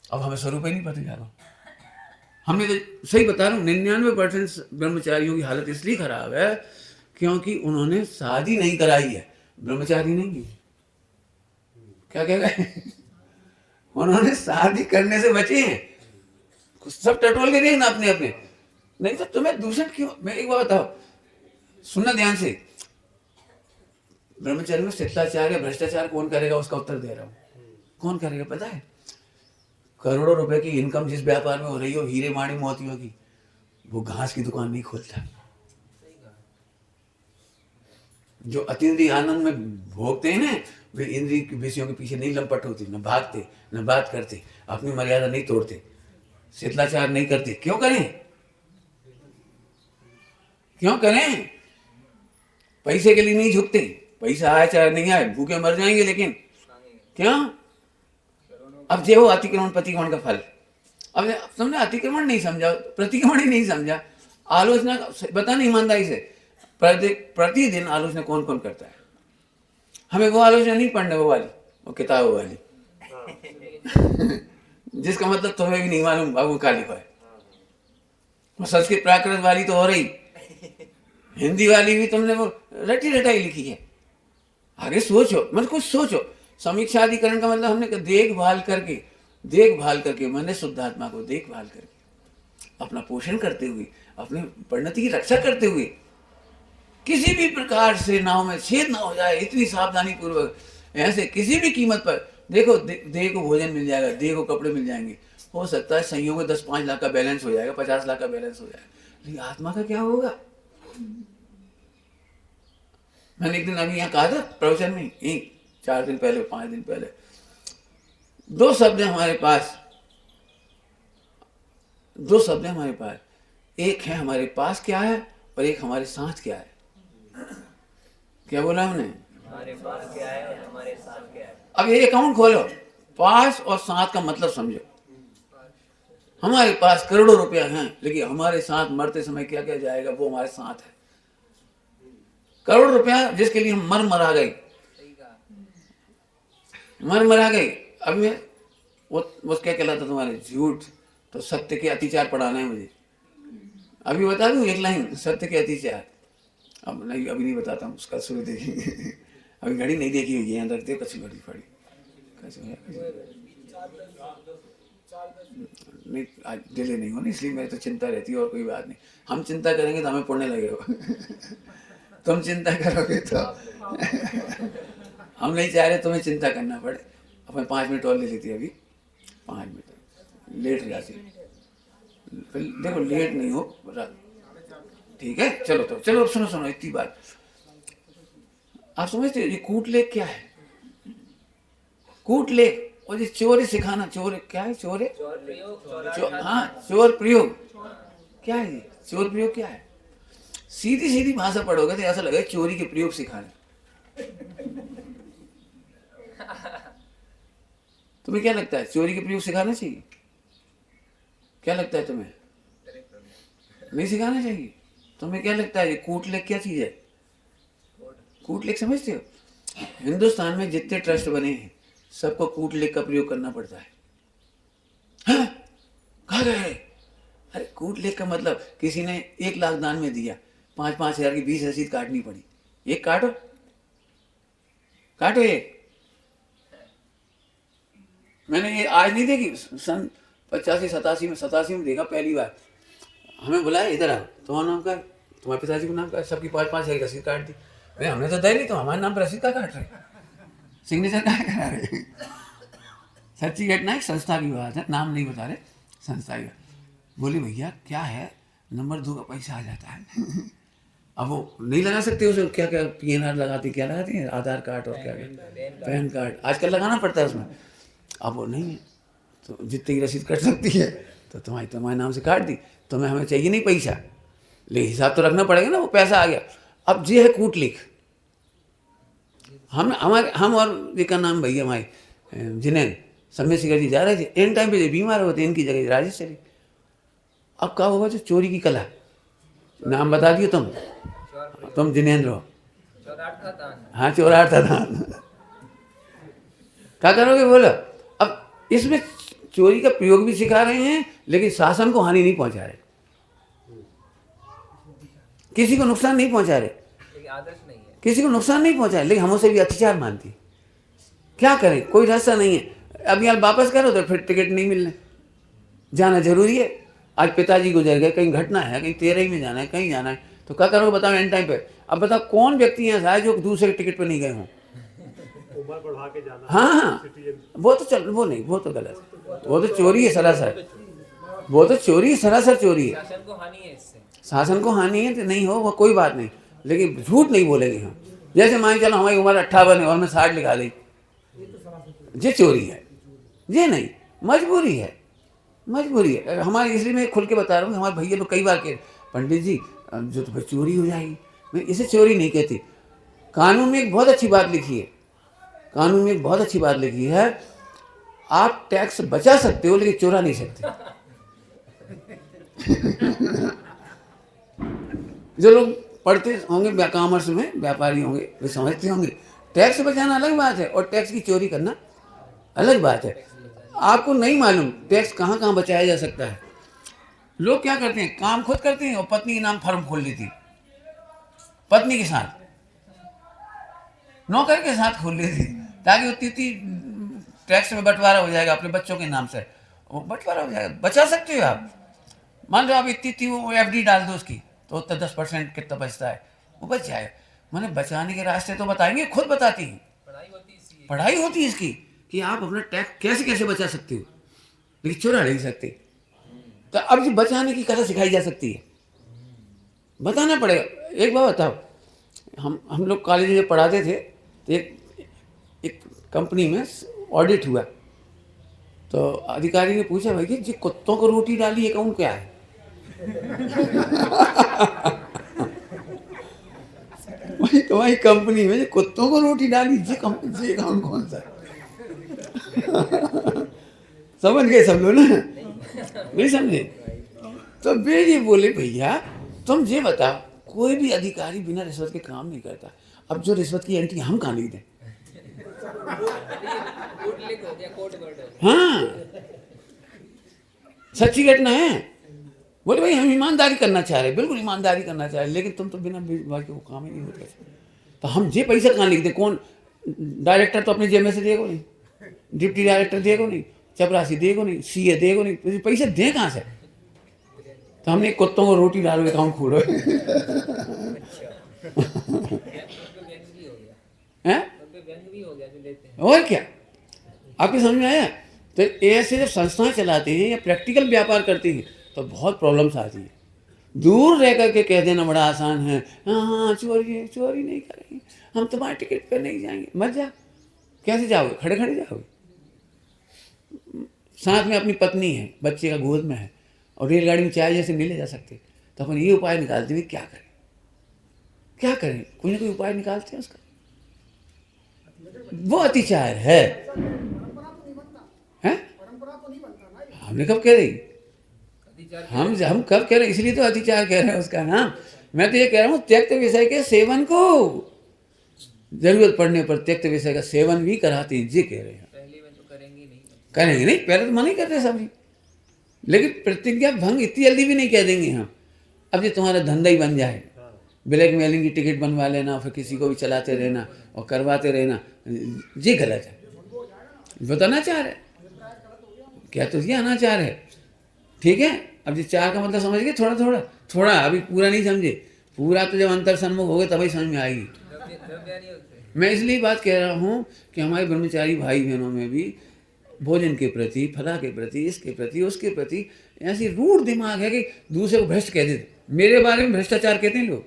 अब हमें स्वरूप ही नहीं पता जा रहा। हमने तो सही बता रहा हूँ, 99% ब्रह्मचारियों की हालत इसलिए खराब है क्योंकि उन्होंने शादी नहीं कराई है, ब्रह्मचारी नहीं है। क्या कह रहे? उन्होंने शादी करने से बचे हैं। सब टटोल के देखना अपने अपने, नहीं तो तुम्हें दूषण क्यों? मैं एक बात बताओ, सुनना ध्यान से। ब्रह्मचर्य में शिष्टाचार या भ्रष्टाचार कौन करेगा, उसका उत्तर दे रहा हूं। कौन करेगा पता है? करोड़ों रुपए की इनकम जिस व्यापार में हो रही हो, हीरे माणी मोतियों की, वो घास की दुकान नहीं खोलता। जो अतीन्द्रिय आनंद में भोगते हैं ना, वे इंद्रिय के विषयों के पीछे नहीं लंपट होते, न भागते, न बात करते, अपनी मर्यादा नहीं तोड़ते, शिथिलाचार नहीं करते। क्यों करें? क्यों करें? पैसे के लिए नहीं झुकते। पैसा आए चाहे नहीं आए, भूखे मर जाएंगे, लेकिन क्यों? अब जो अतिक्रमण प्रतिक्रमण का फल। अब तुमने अतिक्रमण नहीं समझा, प्रतिक्रमण ही नहीं समझा, आलोचना बता नहीं ईमानदारी से। प्रतिदिन आलोचना कौन कौन करता है? हमें वो आलोचना नहीं पढ़ने, वो वाली, वो किताबों वाली जिसका मतलब तुम्हें भी नहीं मालूम बाबू का लिखा है। वो संस्कृत प्राकृत वाली तो हो रही, हिंदी वाली भी तुमने वो रटी रटाई लिखी है। आगे सोचो, मतलब कुछ सोचो। समीक्षाधिकरण का मतलब हमने देखभाल करके मैंने शुद्धात्मा को देखभाल करके, अपना पोषण करते हुए, अपने परिणति की रक्षा करते हुए, किसी भी प्रकार से नाव में छेद ना हो जाए, इतनी सावधानी पूर्वक ऐसे किसी भी कीमत पर। देखो देह को भोजन मिल जाएगा, देह को कपड़े मिल जाएंगे, हो सकता है संयोग में 10-5 लाख का बैलेंस हो जाएगा, 50 लाख का बैलेंस हो जाएगा, लेकिन आत्मा का क्या होगा? मैंने एक दिन अभी यहाँ कहा था प्रवचन में, 4 दिन पहले, 5 दिन पहले, 2 शब्द हैं हमारे पास, 2 शब्द हैं हमारे पास। एक है हमारे पास क्या है और एक हमारे साथ क्या है। क्या बोला हमने? हमारे पास क्या है और हमारे साथ क्या है। अब ये अकाउंट खोलो, पास और साथ का मतलब समझो। हमारे पास करोड़ों रुपया हैं, लेकिन हमारे साथ मरते समय क्या क्या जाएगा वो हमारे साथ है। करोड़ रुपया जिसके लिए हम मर गए, मर गए। अब मैं वो क्या कहलाता तुम्हारे, झूठ, तो सत्य के अतिचार पढ़ाना है मुझे। अभी बता दूं एक लाइन, सत्य के अतिचार। अब नहीं, अभी नहीं बताता हूँ, उसका शुरू देखेंगे। अभी घड़ी नहीं देखी हुई है, यहाँ रखते कच्ची घड़ी पड़ी नहीं, आज डिले नहीं हो ना, इसलिए मेरी तो चिंता रहती है, और कोई बात नहीं। हम चिंता करेंगे तो हमें पुण्य लगेगा। तुम चिंता करोगे तो हम नहीं चाह रहे तुम्हें चिंता करना पड़े। अपने 5 मिनट और ले लेती है, अभी 5 मिनट लेट हो जाती। देखो लेट नहीं हो, ठीक है। चलो तो चलो, सुनो इतनी बात। आप समझते हो ये कूट लेख क्या है? कूट लेख और ये चोरी सिखाना, चोर क्या है? चोर हाँ, चोर प्रयोग क्या है? ये चोर प्रयोग क्या है? सीधी सीधी भाषा पढ़ोगे तो ऐसा लगेगा चोरी के प्रयोग सिखाने। तुम्हें क्या लगता है चोरी के प्रयोग सिखाना चाहिए? क्या लगता है तुम्हें? नहीं सिखाना चाहिए। तुम्हें क्या लगता है ये कूट लेख क्या चीज है? कूट लेख समझते हो? हिंदुस्तान में जितने ट्रस्ट बने हैं सबको कूट लेख का प्रयोग करना पड़ता है। हाँ? कहाँ गए? अरे कूट लेख का मतलब किसी ने 1 लाख दान में दिया, 5-5 हजार की 20 रसीद काटनी पड़ी। एक काटो एक। मैंने ये आज नहीं देखी, सन 85-87 में देखा पहली बार। हमें बुलाया, इधर आओ, तुम्हारा नाम क्या है? तुम्हारे पिताजी का नाम क्या है? सबकी 5-5 हजार की रसीद काट दी। अरे हमने तो दे नहीं, तो हमारे नाम पर रसीद का काट रहे, सिग्नेचर का करा रहे। सच्ची घटना है, संस्था की बात है, नाम नहीं बता रहे, संस्था की। बोली भैया क्या है, नंबर 2 का पैसा आ जाता है। अब वो नहीं लगा सकते उसे, क्या क्या PNR लगाती, क्या लगाती है, आधार कार्ड और क्या पैन कार्ड आजकल लगाना पड़ता है उसमें। अब वो नहीं है, तो जितनी की रसीद कट सकती है तो तुम्हारे नाम से काट दी। तुम्हें हमें चाहिए नहीं पैसा, लेकिन हिसाब तो रखना पड़ेगा ना, वो पैसा आ गया। अब ये है कूट लिख। हम और जी का नाम भैया हमारे जिन्हें समय शिखर जी जा रहे थे, एन टाइम पे बीमार होते, इनकी जगह राजेश चली। अब क्या होगा, जो चोरी की कला, नाम बता दियो तुम जिनेंद्र हो। हाँ, चोराट था दान। क्या करोगे बोलो? अब इसमें चोरी का प्रयोग भी सिखा रहे हैं, लेकिन शासन को हानि नहीं पहुंचा रहे, किसी को नुकसान नहीं पहुंचा रहे, किसी को नुकसान नहीं पहुंचा रहे, लेकिन हम उसे भी अत्याचार मानती। क्या करें, कोई रास्ता नहीं है। अब यार वापस करो तो फिर टिकट नहीं मिलने, जाना जरूरी है। आज पिताजी गुजर गए, कहीं घटना है, कहीं तेरही में जाना है, कहीं जाना है, तो क्या करोगे बताओ एंड टाइम पे? अब बताओ कौन व्यक्ति यहाँ है जो दूसरे टिकट पे नहीं गए हों? हाँ, वो तो चल, वो नहीं, वो तो गलत है, वो तो चोरी है सरासर, वो तो चोरी सरासर चोरी है। शासन को हानि है तो नहीं हो, वो कोई बात नहीं, लेकिन झूठ नहीं बोलेंगे हम। जैसे मान चलो हमारी उम्र 58 है और मैं 60 लिखा दी, ये चोरी है, ये नहीं, मजबूरी है, मजबूरी है हमारी। इसलिए मैं खुल के बता रहा हूँ, हमारे भैया लोग कई बार कह, पंडित जी जो तो चोरी हो जाएगी। मैं इसे चोरी नहीं कहती। कानून में एक बहुत अच्छी बात लिखी है, कानून में एक बहुत अच्छी बात लिखी है, आप टैक्स बचा सकते हो लेकिन चोरा नहीं सकते। जो लोग पढ़ते होंगे कॉमर्स में, व्यापारी होंगे, वे समझते होंगे टैक्स बचाना अलग बात है और टैक्स की चोरी करना अलग बात है। आपको नहीं मालूम टैक्स कहाँ कहाँ बचाया जा सकता है। लोग क्या करते हैं, काम खुद करते हैं और पत्नी के नाम फर्म खोल लेती, पत्नी के साथ, नौकर के साथ खोल लेती, ताकि उतनी टैक्स में बंटवारा हो जाएगा, अपने बच्चों के नाम से वो बंटवारा हो जाएगा, बचा सकते हो आप। मान लो आप इतनी वो FD डाल दो उसकी, तो उतना 10% कितना बचता है, वो बच जाए। मैंने बचाने के रास्ते तो बताएंगे, खुद बताती हैं। पढ़ाई होती है इसकी कि आप अपना टैक्स कैसे कैसे बचा सकते हो, लेकिन चुरा नहीं सकते। तो अब ये बचाने की कला सिखाई जा सकती है, बताना पड़ेगा। एक बात बताओ, हम लोग कॉलेज में पढ़ाते थे तो एक कंपनी में ऑडिट हुआ, तो अधिकारी ने पूछा, भाई जी कुत्तों को रोटी डाली ये अकाउंट क्या है? भाई तुम्हारी कंपनी में कुत्तों को रोटी डाली ये अकाउंट कौन सा है? समझ गए सब लोग ना? नहीं समझे? तो वे ये बोले, भैया तुम ये बताओ, कोई भी अधिकारी बिना रिश्वत के काम नहीं करता। अब जो रिश्वत की एंट्री हम कहाँ लिख दें? हाँ, सच्ची घटना है। बोले भाई हम ईमानदारी करना चाह रहे, बिल्कुल ईमानदारी करना चाह रहे, लेकिन तुम तो बिना बात के वो काम ही नहीं होता। तो हम ये पैसा कहाँ लिख दें? कौन डायरेक्टर तो अपने जेब में से देगो नहीं, डिप्टी डायरेक्टर देगो नहीं, चपरासी देगो नहीं, सीए देगो नहीं, तो पैसे दें कहाँ से? तो हमने कुत्तों को रोटी डालो अकाउंट खोलो। हैं? और क्या आपके समझ में आया? तो ऐसे जब संस्थाएं चलाते हैं या प्रैक्टिकल व्यापार करते हैं तो बहुत प्रॉब्लम्स आती है। दूर रह करके कह देना बड़ा आसान है, हाँ हाँ चोरी नहीं करेंगे, हम तुम्हारे टिकट पे नहीं जाएंगे। मत जा, कैसे जाओगे? खड़े खड़े जाओगे। साथ में अपनी पत्नी है, बच्चे का गोद में है, और रेलगाड़ी में चाय जैसे नहीं ले जा सकते, तो अपन ये उपाय निकालते हैं, क्या करें क्या करें, कोई ना कोई उपाय निकालते हैं उसका। वो अतिचार है। हैं? हमने कब कह रही? हम कब कह रहे हैं? इसलिए तो अतिचार कह रहे हैं उसका नाम। मैं तो ये कह रहा हूँ त्यक्त विषय के सेवन को, जरूरत पड़ने पर त्यक्त विषय का सेवन भी कराते हैं, ये कह रहे हैं। पहले में तो करेंगे नहीं, पहले तो मना ही करते सभी, लेकिन प्रतिज्ञा भंग इतनी जल्दी भी नहीं कह देंगे हम। अब ये तुम्हारा धंधा ही बन जाए, ब्लैक मेलिंग की टिकट बनवा लेना, फिर किसी को भी चलाते रहना और करवाते रहना, ये गलत है। बताना चाह रहे, क्या तो ये अनाचार है। ठीक है, अब ये चार का मतलब समझ गए? थोड़ा थोड़ा थोड़ा, अभी पूरा नहीं समझे। पूरा तो जब अंतर सन्मुख हो गए तभी समझ में आएगी। मैं इसलिए बात कह रहा हूँ कि हमारे ब्रह्मचारी भाई बहनों में भी भोजन के प्रति, फला के प्रति, इसके प्रति, उसके प्रति ऐसी रूढ़ दिमाग है कि दूसरे को भ्रष्ट कह देते। मेरे बारे में भ्रष्टाचार कहते हैं लोग।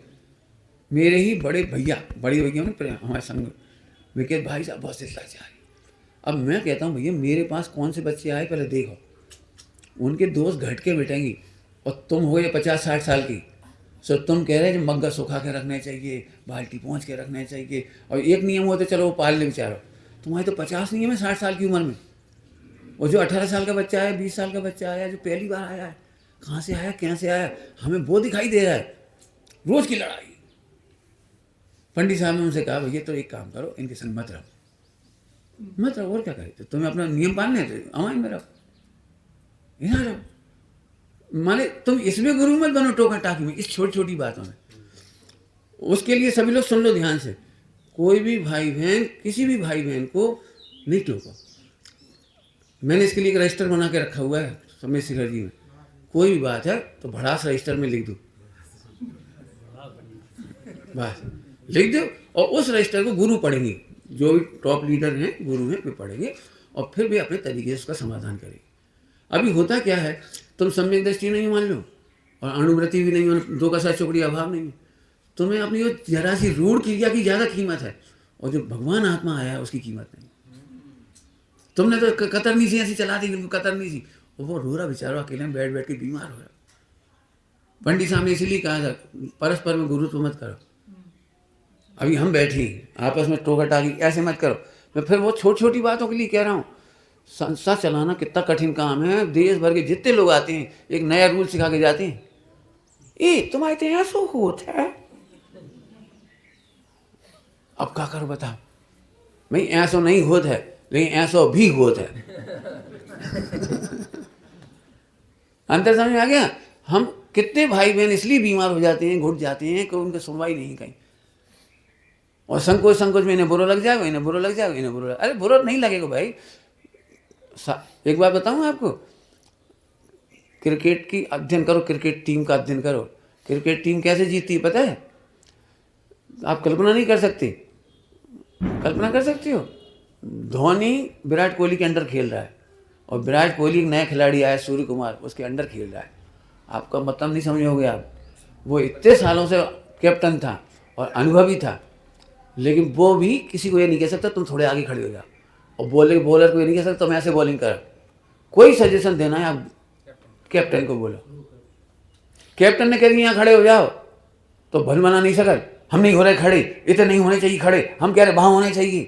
मेरे ही बड़े भैया ने हमारे संग वे कहते, भाई साहब बहुत शिष्टाचारी। अब मैं कहता हूँ, भैया मेरे पास कौन से बच्चे आए पहले देखो, उनके दोस्त घट के बैठेंगी, और तुम हो गए 50-60 साल की, सो तुम कह रहे हैं मग्गा सुखा के रखने चाहिए, बाल्टी पहुँच के रखने चाहिए, और एक नियम होते चलो वो पाल ले बेचारो। तुम्हारे तो 50 नियम है 60 साल की उम्र में। और जो 18 साल का बच्चा आया, 20 साल का बच्चा आया, जो पहली बार आया है, कहाँ से आया, कैसे आया, हमें वो दिखाई दे रहा है। रोज की लड़ाई। पंडित साहब ने उनसे कहा, भैया तो एक काम करो, इनके संग मत रहो, और क्या करे, तो तुम्हें अपना नियम पालने हैं तो अमाइन में रहो, यहाँ रहो। माने तुम इसमें गुरु मत बनो टोका टाकी में, इस छोटी छोटी बातों में। उसके लिए सभी लोग सुन लो ध्यान से, कोई भी भाई बहन किसी भी भाई बहन को नहीं टोको। मैंने इसके लिए एक रजिस्टर बना के रखा हुआ है समय शिखर जी में, कोई भी बात है तो भड़ास रजिस्टर में लिख दो, बस लिख दो, और उस रजिस्टर को गुरु पढ़ेंगे, जो भी टॉप लीडर हैं गुरु हैं वे पढ़ेंगे, और फिर भी अपने तरीके से उसका समाधान करेंगे। अभी होता क्या है, तुम सम्यक दृष्टि नहीं मान लो और अणुव्रति भी नहीं हो, दो का सा चौकड़ी अभाव नहीं है, तुम्हें अपनी वो जरा सी रूढ़ क्रिया की ज़्यादा कीमत है, और जो भगवान आत्मा आया है उसकी कीमत नहीं। तुमने तो कतरनी सी ऐसी चला दी, बिल्कुल कतरनी सी, और वो रो रहा बेचारा अकेले में बैठ बैठ के बीमार हो रहा। पंडित साहब ने इसीलिए कहा था परस्पर में गुरुत्व मत करो। अभी हम बैठे आपस में टोका टाकी ऐसे मत करो। मैं फिर वो छोटी छोटी बातों के लिए कह रहा हूँ, संस्था चलाना कितना कठिन काम है। देश भर के जितने लोग आते हैं एक नया रूल सिखा के जाते हैं, ये तुम्हारे तो ऐसा होता है, अब क्या करो बताओ। नहीं ऐसा नहीं होता है, लेकिन ऐसा भी होता है। अंतर समझ में आ गया? हम कितने भाई बहन इसलिए बीमार हो जाते हैं, घुट जाते हैं कि उनकी सुनवाई नहीं कहीं, और संकोच में इन्हें बुरा लग जाएगा, इन्हें बुरा लग जाएगा, इन्हें बुरा। अरे बुरा नहीं लगेगा भाई। एक बात बताऊं आपको, क्रिकेट की अध्ययन करो, क्रिकेट टीम का अध्ययन करो। क्रिकेट टीम कैसे जीतती है पता है? आप कल्पना नहीं कर सकते, कल्पना कर सकते हो? धोनी विराट कोहली के अंडर खेल रहा है और विराट कोहली एक नया खिलाड़ी आया सूर्य कुमार, उसके अंडर खेल रहा है। आपका मतलब नहीं समझोगे आप। वो इतने सालों से कैप्टन था और अनुभवी था, लेकिन वो भी किसी को ये नहीं कह सकता तुम थोड़े आगे खड़े हो जाओ, और बॉलर को ये नहीं कह सकता तुम ऐसे बॉलिंग कर। कोई सजेशन देना है आप कैप्टन को बोलो। कैप्टन ने कह दिया यहाँ खड़े हो जाओ तो भल मना नहीं सकल, हम नहीं हो रहे खड़े, इतने नहीं होने चाहिए खड़े, हम कह रहे वहाँ होने चाहिए।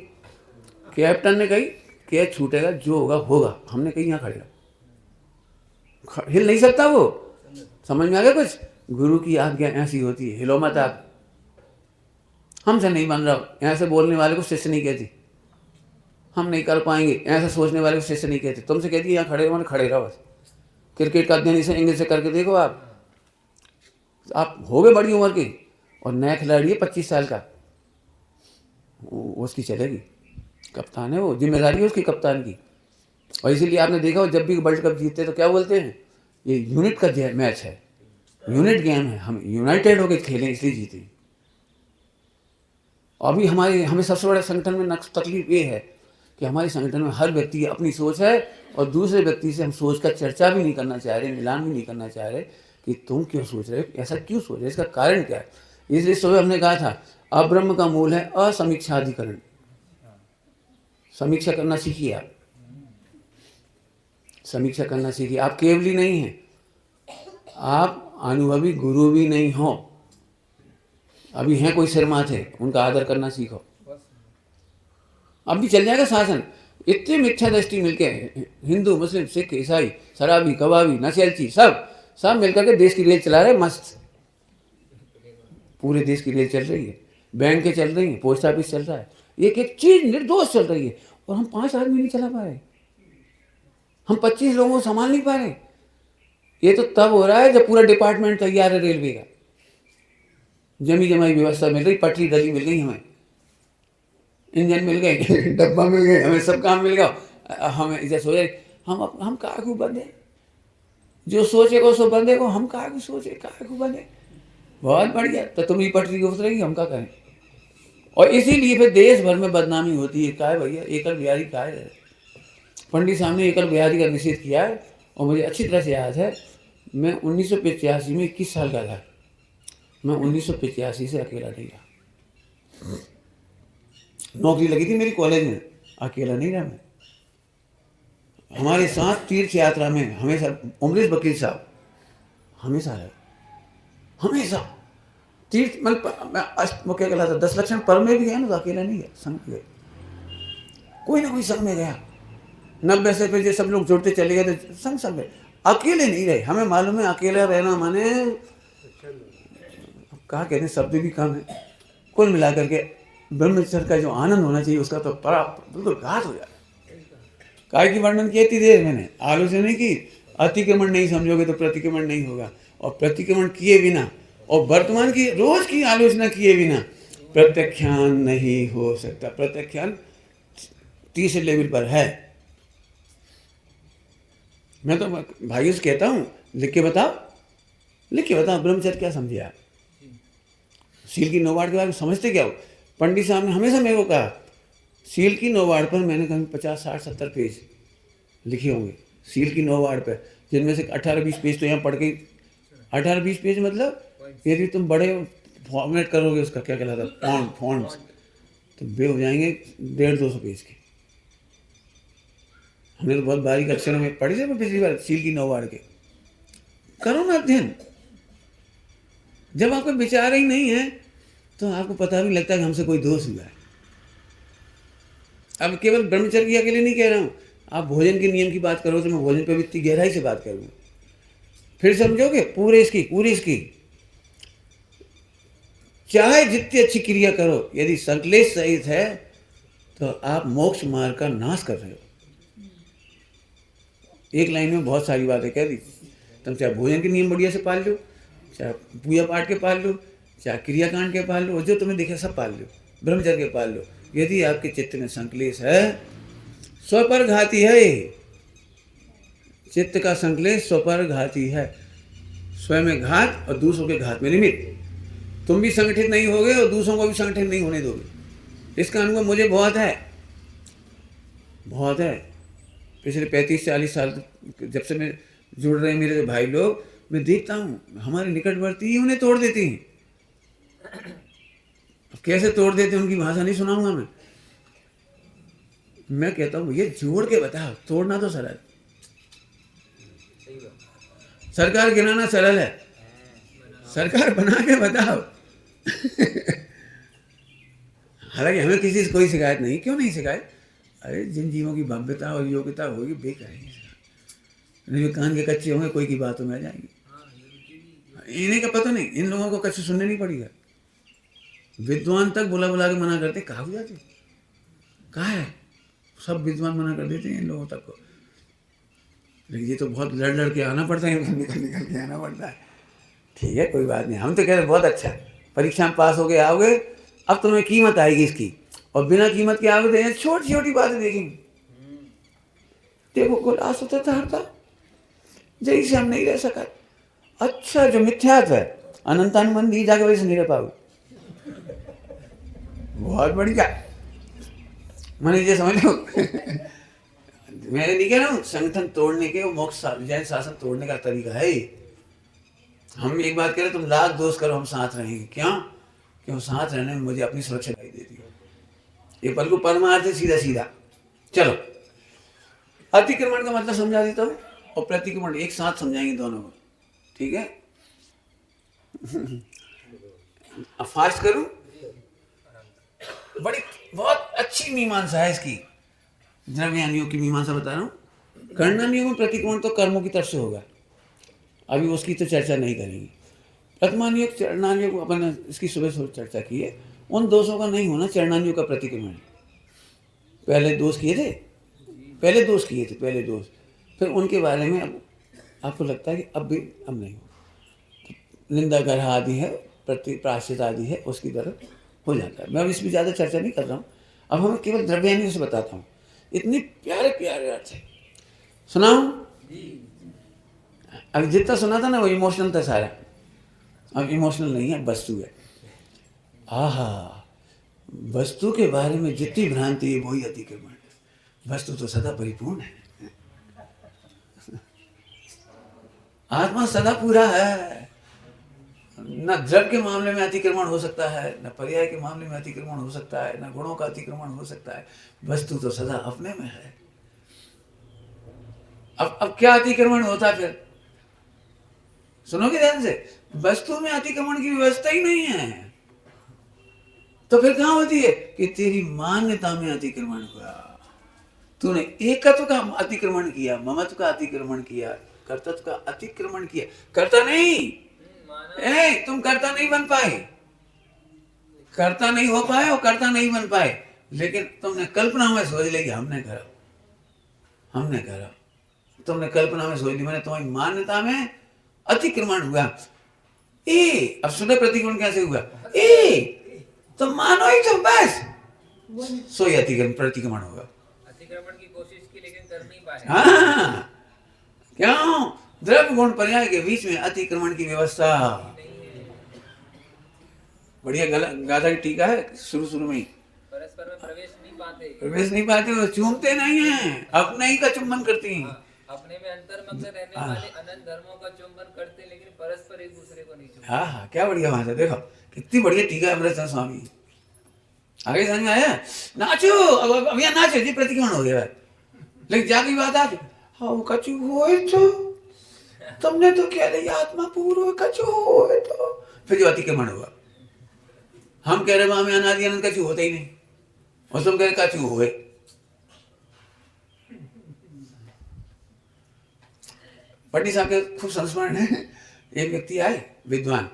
कैप्टन ने कही कैच छूटेगा, जो होगा होगा, हमने कही यहाँ खड़े रहो। हिल नहीं सकता वो। समझ में आ गया कुछ? गुरु की आज्ञा ऐसी होती है, हिलो मत आप। हमसे नहीं बन रहा, ऐसे बोलने वाले को शिष्य नहीं कहती। हम नहीं कर पाएंगे ऐसे सोचने वाले को शिष्य नहीं कहते। तुमसे कहती यहाँ खड़े रहो, मैंने खड़े रहो बस। क्रिकेट का अध्ययन इसे इंग्लिश से करके देखो आप हो गए बड़ी उम्र के और नया खिलाड़ी है 25 साल का, उसकी चलेगी। कप्तान है वो, जिम्मेदारी है उसकी कप्तान की। और इसीलिए आपने देखा हो जब भी वर्ल्ड कप जीतते तो क्या बोलते हैं, ये यूनिट का मैच है, यूनिट गेम है, हम यूनाइटेड होकर खेलें इसलिए जीते। अभी हमें सबसे बड़ा संगठन में तकलीफ ये है कि हमारे संगठन में हर व्यक्ति की अपनी सोच है और दूसरे व्यक्ति से हम सोच का चर्चा भी नहीं करना चाह रहे, मिलान भी नहीं करना चाह रहे कि तुम क्यों सोच रहे हो, ऐसा क्यों सोच रहे हो, इसका कारण क्या है। इसलिए सुबह हमने कहा था अब्रह्म का मूल है असमीक्षाधिकरण। समीक्षा करना सीखिए आप, समीक्षा करना सीखिए। आप केवली नहीं हैं, आप अनुभवी गुरु भी नहीं हो। अभी हैं कोई सिर माथे, उनका आदर करना सीखो। अब भी चल जाएगा शासन। इतने मिथ्या दृष्टि मिलके, हिंदू मुस्लिम सिख ईसाई शराबी कबाबी नशेलची सब मिलकर के देश की रेल चला रहे मस्त। पूरे देश की रेल चल रही है, बैंकें चल रही हैं, पोस्ट ऑफिस चल रहा है, एक एक चीज निर्दोष चल रही है और हम 5 आदमी नहीं चला पा रहे, हम 25 लोगों को संभाल नहीं पा रहे। ये तो तब हो रहा है जब पूरा डिपार्टमेंट तैयार है रेलवे का, जमी जमाई व्यवस्था मिल रही, पटरी डली मिल गई, हमें इंजन मिल गए, डब्बा मिल गए, हमें सब काम मिल गया। हमें ऐसा सोचे हम काहे बंदे, जो सोचे को सो बंदे को, हम काहे सोचे काहे को बंदे। बहुत बढ़िया, तो तुम ही पटरी को उतरेगी, हम क्या करें। और इसीलिए फिर देश भर में बदनामी होती है। काहे भैया एकल बिहारी काहे, पंडित साहब ने एकल बिहारी का निषेध किया है। और मुझे अच्छी तरह से याद है, मैं 1985 में 21 साल का था, मैं 1985 से अकेला नहीं रहा। नौकरी लगी थी मेरी कॉलेज में, अकेला नहीं रहा मैं। हमारे साथ तीर्थ यात्रा में हमेशा उमरेश वकील साहब हमेशा रहे, हमेशा तीर्थ वो क्या कहलाता 10 लक्षण पर में भी गया ना, तो अकेला नहीं गया, संग गए, कोई ना कोई संग में गया। 90 से फिर सब लोग जुड़ते चले गए तो संग में, अकेले नहीं रहे। हमें मालूम है अकेला रहना माने कहा कहते शब्द भी कम है। कुल मिलाकर के ब्रह्मचर्य का जो आनंद होना चाहिए उसका तो बड़ा बिल्कुल घात हो जाता है। काय की वर्णन की इतनी देर मैंने आलोचना की, अतिक्रमण नहीं समझोगे तो प्रतिक्रमण नहीं होगा, और प्रतिक्रमण किए बिना और वर्तमान की रोज की आलोचना किए बिना प्रत्याख्यान नहीं हो सकता। प्रत्याख्यान तीसरे लेवल पर है। मैं तो भाइयों से कहता हूँ लिख के बताओ ब्रह्मचर्य क्या समझे आप। सील की नौवाड़ के बारे में समझते क्या हो? पंडित साहब ने हमेशा मेरे को कहा सील की नौवाड़ पर मैंने कभी 50, 60, 70 पेज लिखे होंगे सील की नौवाड़ पर, जिनमें से 18-20 पेज तो यहाँ पढ़ के 18-20 पेज मतलब यदि तुम बड़े फॉर्मेट करोगे उसका क्या कहलाता फॉन्ट्स तो बे हो जाएंगे 150-200 पेज के। हमने तो बहुत बारीक अक्षरों में पढ़ी थे पिछली बार सील की नौवाड़ के। करो ना अध्ययन। जब आपका विचार ही नहीं है तो आपको पता भी लगता है कि हमसे कोई दोष हुआ है। अब केवल ब्रह्मचर्य की अकेले नहीं कह रहा हूँ, आप भोजन के नियम की बात करो तो मैं भोजन पर भी इतनी गहराई से बात करूँगा, फिर समझोगे पूरी इसकी। चाहे जितनी अच्छी क्रिया करो, यदि संकलेश सहित है तो आप मोक्ष मार्ग का नाश कर रहे हो। एक लाइन में बहुत सारी बातें कह दी। तुम चाहे भोजन के नियम बढ़िया से पाल लो, चाहे पूजा पाठ के पाल लो, चाहे क्रियाकांड के पाल लो, जो तुम्हें दिखे सब पाल लो, ब्रह्मचर्य के पाल लो। यदि आपके चित्त में संकलेश है, स्वपर घाती है। चित्त का संकलेश स्वपर घाती है, स्वयं में घात और दूसरों के घात में निमित्त। तुम भी संगठित नहीं होगे और दूसरों को भी संगठित नहीं होने दोगे। इसका अनुभव मुझे बहुत है, बहुत है। पिछले 35-40 साल जब से मैं जुड़ रहे हैं मेरे भाई लोग, मैं देखता हूँ हमारे निकटवर्ती ही उन्हें तोड़ देती हैं। अब कैसे तोड़ देते हैं उनकी भाषा नहीं सुनाऊंगा मैं कहता हूँ भैया जोड़ के बताओ, तोड़ना तो सरल, सरकार गिराना सरल है, सरकार बना के बताओ। हालांकि हमें किसी से कोई शिकायत नहीं, क्यों नहीं शिकायत? अरे जिन जीवों की भव्यता और योग्यता होगी बेकार है, नहीं कान के कच्चे होंगे कोई की बातों में आ जाएंगे। इन्हें का पता नहीं, इन लोगों को कच्चे सुनने नहीं पड़ेगा। विद्वान तक बुला बुला के मना करते, कहाँ हो जाते, कहाँ है, सब विद्वान मना कर देते हैं इन लोगों तक को। लेकिन ये तो बहुत लड़ लड़ के आना पड़ता है, निकल निकल के आना पड़ता है। ठीक है कोई बात नहीं, हम तो कह रहे बहुत अच्छा, परीक्षा में पास हो गए आओगे, अब तुम्हें कीमत आएगी इसकी, और बिना कीमत के आओगे तो छोटी छोटी बातें देखेंगे। देखो गुलास होता था हरता, जैसे से हम नहीं रह सका। अच्छा जो मिथ्यात्व है अनंतानुबंधी जाके वैसे नहीं रह पाओगे। बहुत बढ़िया, मैंने ये समझ लो। मैंने नहीं कह रहा हूँ संगठन तोड़ने के, मोक्ष जैन शासन तोड़ने का तरीका है। हम एक बात कह रहे, तुम लाख दोष करो हम साथ रहेंगे, क्यों साथ रहने में मुझे अपनी सुरक्षा दिखाई देती है। ये पल को परमार्थ है, सीधा सीधा। चलो अतिक्रमण का मतलब समझा देता हूँ और प्रतिक्रमण एक साथ समझाएंगे दोनों को, ठीक है? अब फास्ट करूं, बड़ी बहुत अच्छी मीमांसा है इसकी, द्रव्यानियों की मीमांसा बता रहा हूँ। कर्णानियों में प्रतिक्रमण तो कर्मों की तरफ से होगा, अभी उसकी तो चर्चा नहीं करेंगे। प्रथमानियोग चरणानियों को अपन ने इसकी सुबह चर्चा की है, उन दोषों का नहीं होना चरणानियों का प्रतिक्रमण। पहले दोष किए थे, पहले दोष, फिर उनके बारे में अब आपको लगता है कि अब नहीं हो, निंदा ग्रह आदि है, प्राश्चित आदि है, उसकी तरफ हो जाता है। मैं अब इस पर ज़्यादा चर्चा नहीं कर रहा हूँ, अब हमें केवल द्रव्यानियों से बताता हूँ। इतने प्यारे प्यारे अर्थ है, सुनाऊं? अब जितना सुना था ना वो इमोशनल था सारा, अब इमोशनल नहीं है, वस्तु है। आहा, वस्तु के बारे में जितनी भ्रांति है वही अतिक्रमण है। वस्तु तो सदा परिपूर्ण है, आत्मा सदा पूरा है। न द्रव्य के मामले में अतिक्रमण हो सकता है, न पर्याय के मामले में अतिक्रमण हो सकता है, न गुणों का अतिक्रमण हो सकता है। वस्तु तो सदा अपने में है। अब क्या अतिक्रमण होता है फिर? सुनोगे ध्यान से, वस्तु में अतिक्रमण की व्यवस्था ही नहीं है, तो फिर कहां होती है कि तेरी मान्यता में अतिक्रमण हुआ। तूने एकत्व का अतिक्रमण किया, ममत्व का अतिक्रमण किया, कर्तव्य का अतिक्रमण किया। करता नहीं, तुम करता नहीं बन पाए, करता नहीं हो पाए और करता नहीं बन पाए, लेकिन तुमने कल्पना में सोच ली कि हमने करा। तुमने कल्पना में सोच ली, मैंने तुम्हारी मान्यता में अतिक्रमण हुआ। अब सुने प्रतिक्रमण कैसे हुआ? तो मानो ही तो बस, सोई प्रतिक्रमण होगा। अतिक्रमण की कोशिश की लेकिन कर नहीं पाए। हाँ, क्यों? द्रव्य गुण पर्याय के बीच में अतिक्रमण की व्यवस्था। बढ़िया गाथा की टीका है शुरू में ही, परस्पर में प्रवेश नहीं पाते, वो चूमते नहीं है, अपने ही का चुम्बन करती हैं। अपने में अंतर्मग्न रहने वाले अनंत धर्मों का चुंबन करते, लेकिन परस्पर एक दूसरे को नहीं चुम्बन। हाँ, क्या बढ़िया भाषा, देखो कितनी बढ़िया टीका है अमृतचंद स्वामी। आगे समझ में आया? नाचो, अब यहाँ नाचो जी, प्रतिक्रमण हो गया। लेकिन जाके बात आती, हाँ कछु हुए तो तुमने तो कह रही आत्मा पूर्व कछु हुए तो, फिर जो अतिक्रमण हुआ। हम कह रहे वहां में अनादि अनंत कछु होता ही नहीं, और तुम कह रहे कछु हुए। पंडित साहब के खूब संस्मरण है। एक व्यक्ति आए विद्वान,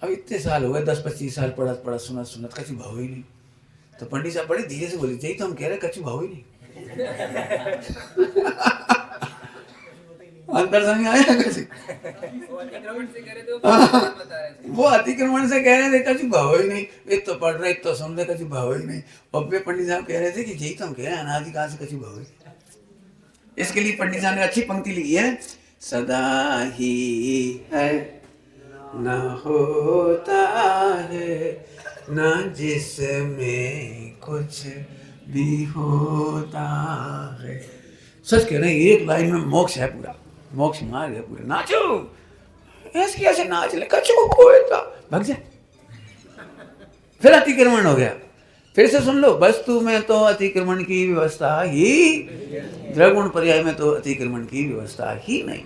अब इतने साल हो गए, 10-25 साल पढ़त सुनत कछु भाव ही नहीं। तो पंडित साहब बड़े धीरे से बोले, जय तो हम कह रहे कछु भाव ही नहीं। अंतर समझ आया कैसे? वो अतिक्रमण से कह रहे थे कछु भाव ही नहीं, एक तो पढ़ रहे, एक तो सुन रहे, कछु भाव ही नहीं। और वे पंडित साहब कह रहे थे कि जय तो हम कह रहे हैं अनादि काल से कछु भाव ही। इसके लिए पंडित साहब ने अच्छी पंक्ति लिखी है, सदा ही है न होता है न जिसमें कुछ भी होता है। सच कह रहे हैं, एक लाइन में मोक्ष है पूरा, मोक्ष मार्ग है पूरा। नाचो ऐसे कैसे नाच ले, कछू खोएता भाग जा। फिर अतिक्रमण हो गया। फिर से सुन लो, वस्तु में तो अतिक्रमण की व्यवस्था ही, द्रगुण पर्याय में तो अतिक्रमण की व्यवस्था ही नहीं।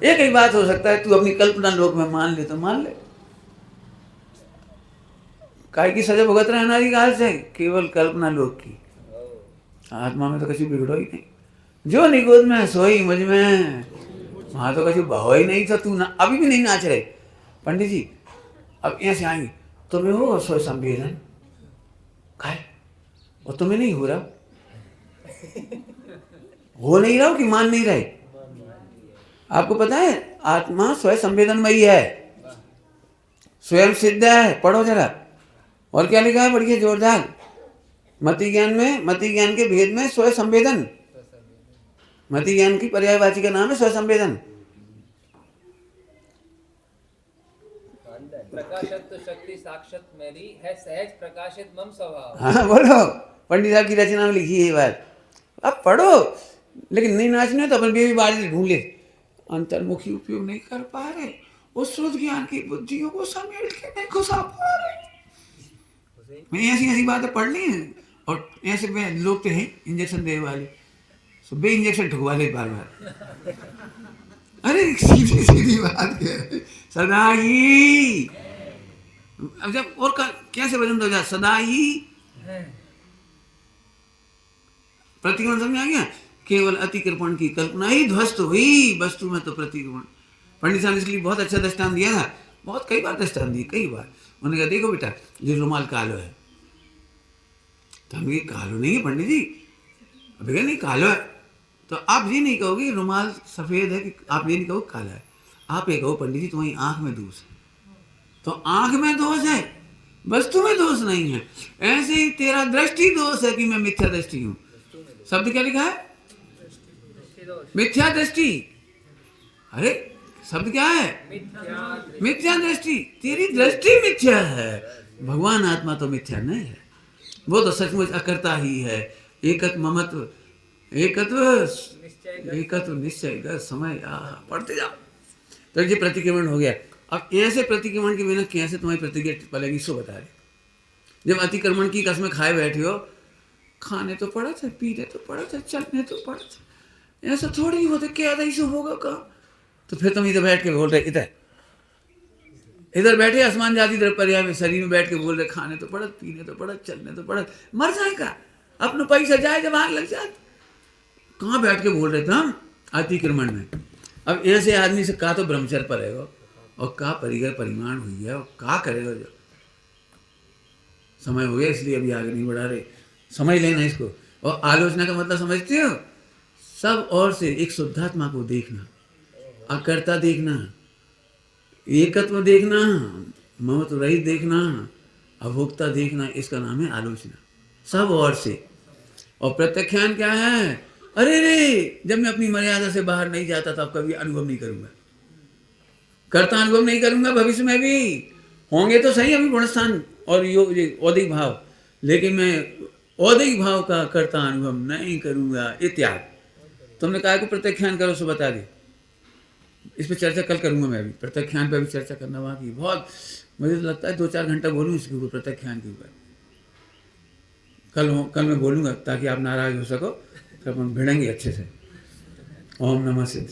एक ही बात हो सकता है, तू अपनी कल्पना लोक में मान ले तो मान ले, काय की सजा भुगत रहे हमारी काल से, केवल कल्पना लोक की। आत्मा में तो कछु बिगड़ो ही नहीं। जो निगोद में सोई मुझ में, वहां तो कछु भाव ही नहीं था। तू ना अभी भी नहीं नाच रहे पंडित जी। अब यहाँ से आएंगे, तुम्हें हो स्व संवेदन काय, और तुम्हें नहीं हो रहा, हो नहीं रहा हो कि मान नहीं रहे। आपको पता है आत्मा स्वयं संवेदनमयी है, स्वयं सिद्ध है। पढ़ो जरा, और क्या लिखा है, पढ़िए जोरदार। मति ज्ञान में, मति ज्ञान के भेद में स्वयं संवेदन, मति ज्ञान की पर्यायवाची का नाम है स्वयं संवेदन। प्रकाशत तो शक्ति साक्षात मेरी है, सहज प्रकाशित मम स्वभाव। हाँ बोलो, पंडित साहब की रचना में लिखी है ये बात। अब पढ़ो, लेकिन नहीं नाचने तो अपन भी बाहर ढूंढ ले। अंतर्मुखी उपयोग नहीं कर पा रहे, उस शुद्ध ज्ञान की बुद्धियों को समेट के नहीं घुसा पा रहे। मैंने ऐसी ऐसी बातें पढ़ ली हैं, और ऐसे में लोग तो हैं इंजेक्शन देने वाले, सुबह इंजेक्शन ठुकवा ले बार बार। अरे सीधी सीधी बात कह रहे, सदा ही। अब जब और कैसे वजन हो जाए, सदा ही प्रतिक्रमण समझ आ गया। केवल अतिक्रमण की कल्पना ही ध्वस्त हुई, वस्तु में तो प्रतिक्रमण। पंडित साहब ने इसलिए बहुत अच्छा दृष्टांत दिया था, बहुत कई बार दृष्टांत दिए, कई बार। उन्होंने कहा देखो बेटा, जो रुमाल कालो है, तो हम ये कालो नहीं है पंडित जी, अभी नहीं कालो है, तो आप ये नहीं कहोगे रुमाल सफेद है, कि आप ये नहीं कहो काला है। आप ये कहो पंडित जी तुम्हारी आंख में दोष है, तो आंख में दोष है, वस्तु में दोष नहीं है। ऐसे ही तेरा दृष्टि दोष है कि मैं मिथ्या दृष्टि हूं। शब्द क्या लिखा है, मिथ्या दृष्टि। अरे शब्द क्या है, मिथ्या दृष्टि। तेरी दृष्टि मिथ्या है, भगवान आत्मा तो मिथ्या नहीं है, वो तो सचमुच अकर्ता ही है। एकत्व ममत्व, एकत्व निश्चय का समय पढ़ते जाओ। तो ये प्रतिक्रमण हो गया। अब ऐसे प्रतिक्रमण के बिना कैसे तुम्हारी प्रतिक्रिया पलेगी, सो बता रहे। जब अतिक्रमण की कसमें खाए बैठे हो, खाने तो पड़ा था, पीने तो पड़ा था, चलने तो पड़ा था, ऐसा थोड़ी ही होता, क्या ऐसा होगा कहाँ। तो फिर तुम इधर बैठ के बोल रहे, इधर बैठे आसमान जाति द्रव्य पर्याय में शरीर में बैठ के बोल रहे, खाने तो पड़ा, पीने तो पड़ा, चलने तो पड़ा, मर जाएगा अपना पैसा जाए जब आग लग जाए। कहाँ बैठ के बोल रहे थे हम, अतिक्रमण में। अब ऐसे आदमी से का तो ब्रह्मचर्य पर रहेगा, और का परिगर परिमाण हुई है, और का करेगा। जो समय हो गया इसलिए अभी आगे नहीं बढ़ा रहे, समझ लेना इसको। और आलोचना का मतलब समझते हो, सब और से एक शुद्धात्मा को देखना, अकर्ता देखना, एकत्व देखना, ममत्व रहित देखना, अभोक्ता देखना, इसका नाम है आलोचना, सब और से। और प्रत्याख्यान क्या है, अरे रे जब मैं अपनी मर्यादा से बाहर नहीं जाता तब कभी अनुभव नहीं करूंगा, कर्ता अनुभव नहीं करूंगा, भविष्य में भी होंगे तो सही अभी गुणस्थान और औदिक भाव, लेकिन मैं औदिक भाव का कर्ता अनुभव नहीं करूंगा, ये त्याग। तुमने कहा को प्रत्याख्यान करो, सो बता दे। इस पर चर्चा कल करूंगा मैं, अभी प्रत्याख्यान पर भी चर्चा करना बाकी बहुत। मुझे तो लगता है 2-4 घंटा बोलूँ इसके ऊपर, प्रत्याख्यान के ऊपर। कल मैं बोलूँगा ताकि आप नाराज हो सको, तो अपन भिड़ेंगे अच्छे से। ओम नमः सिद्ध।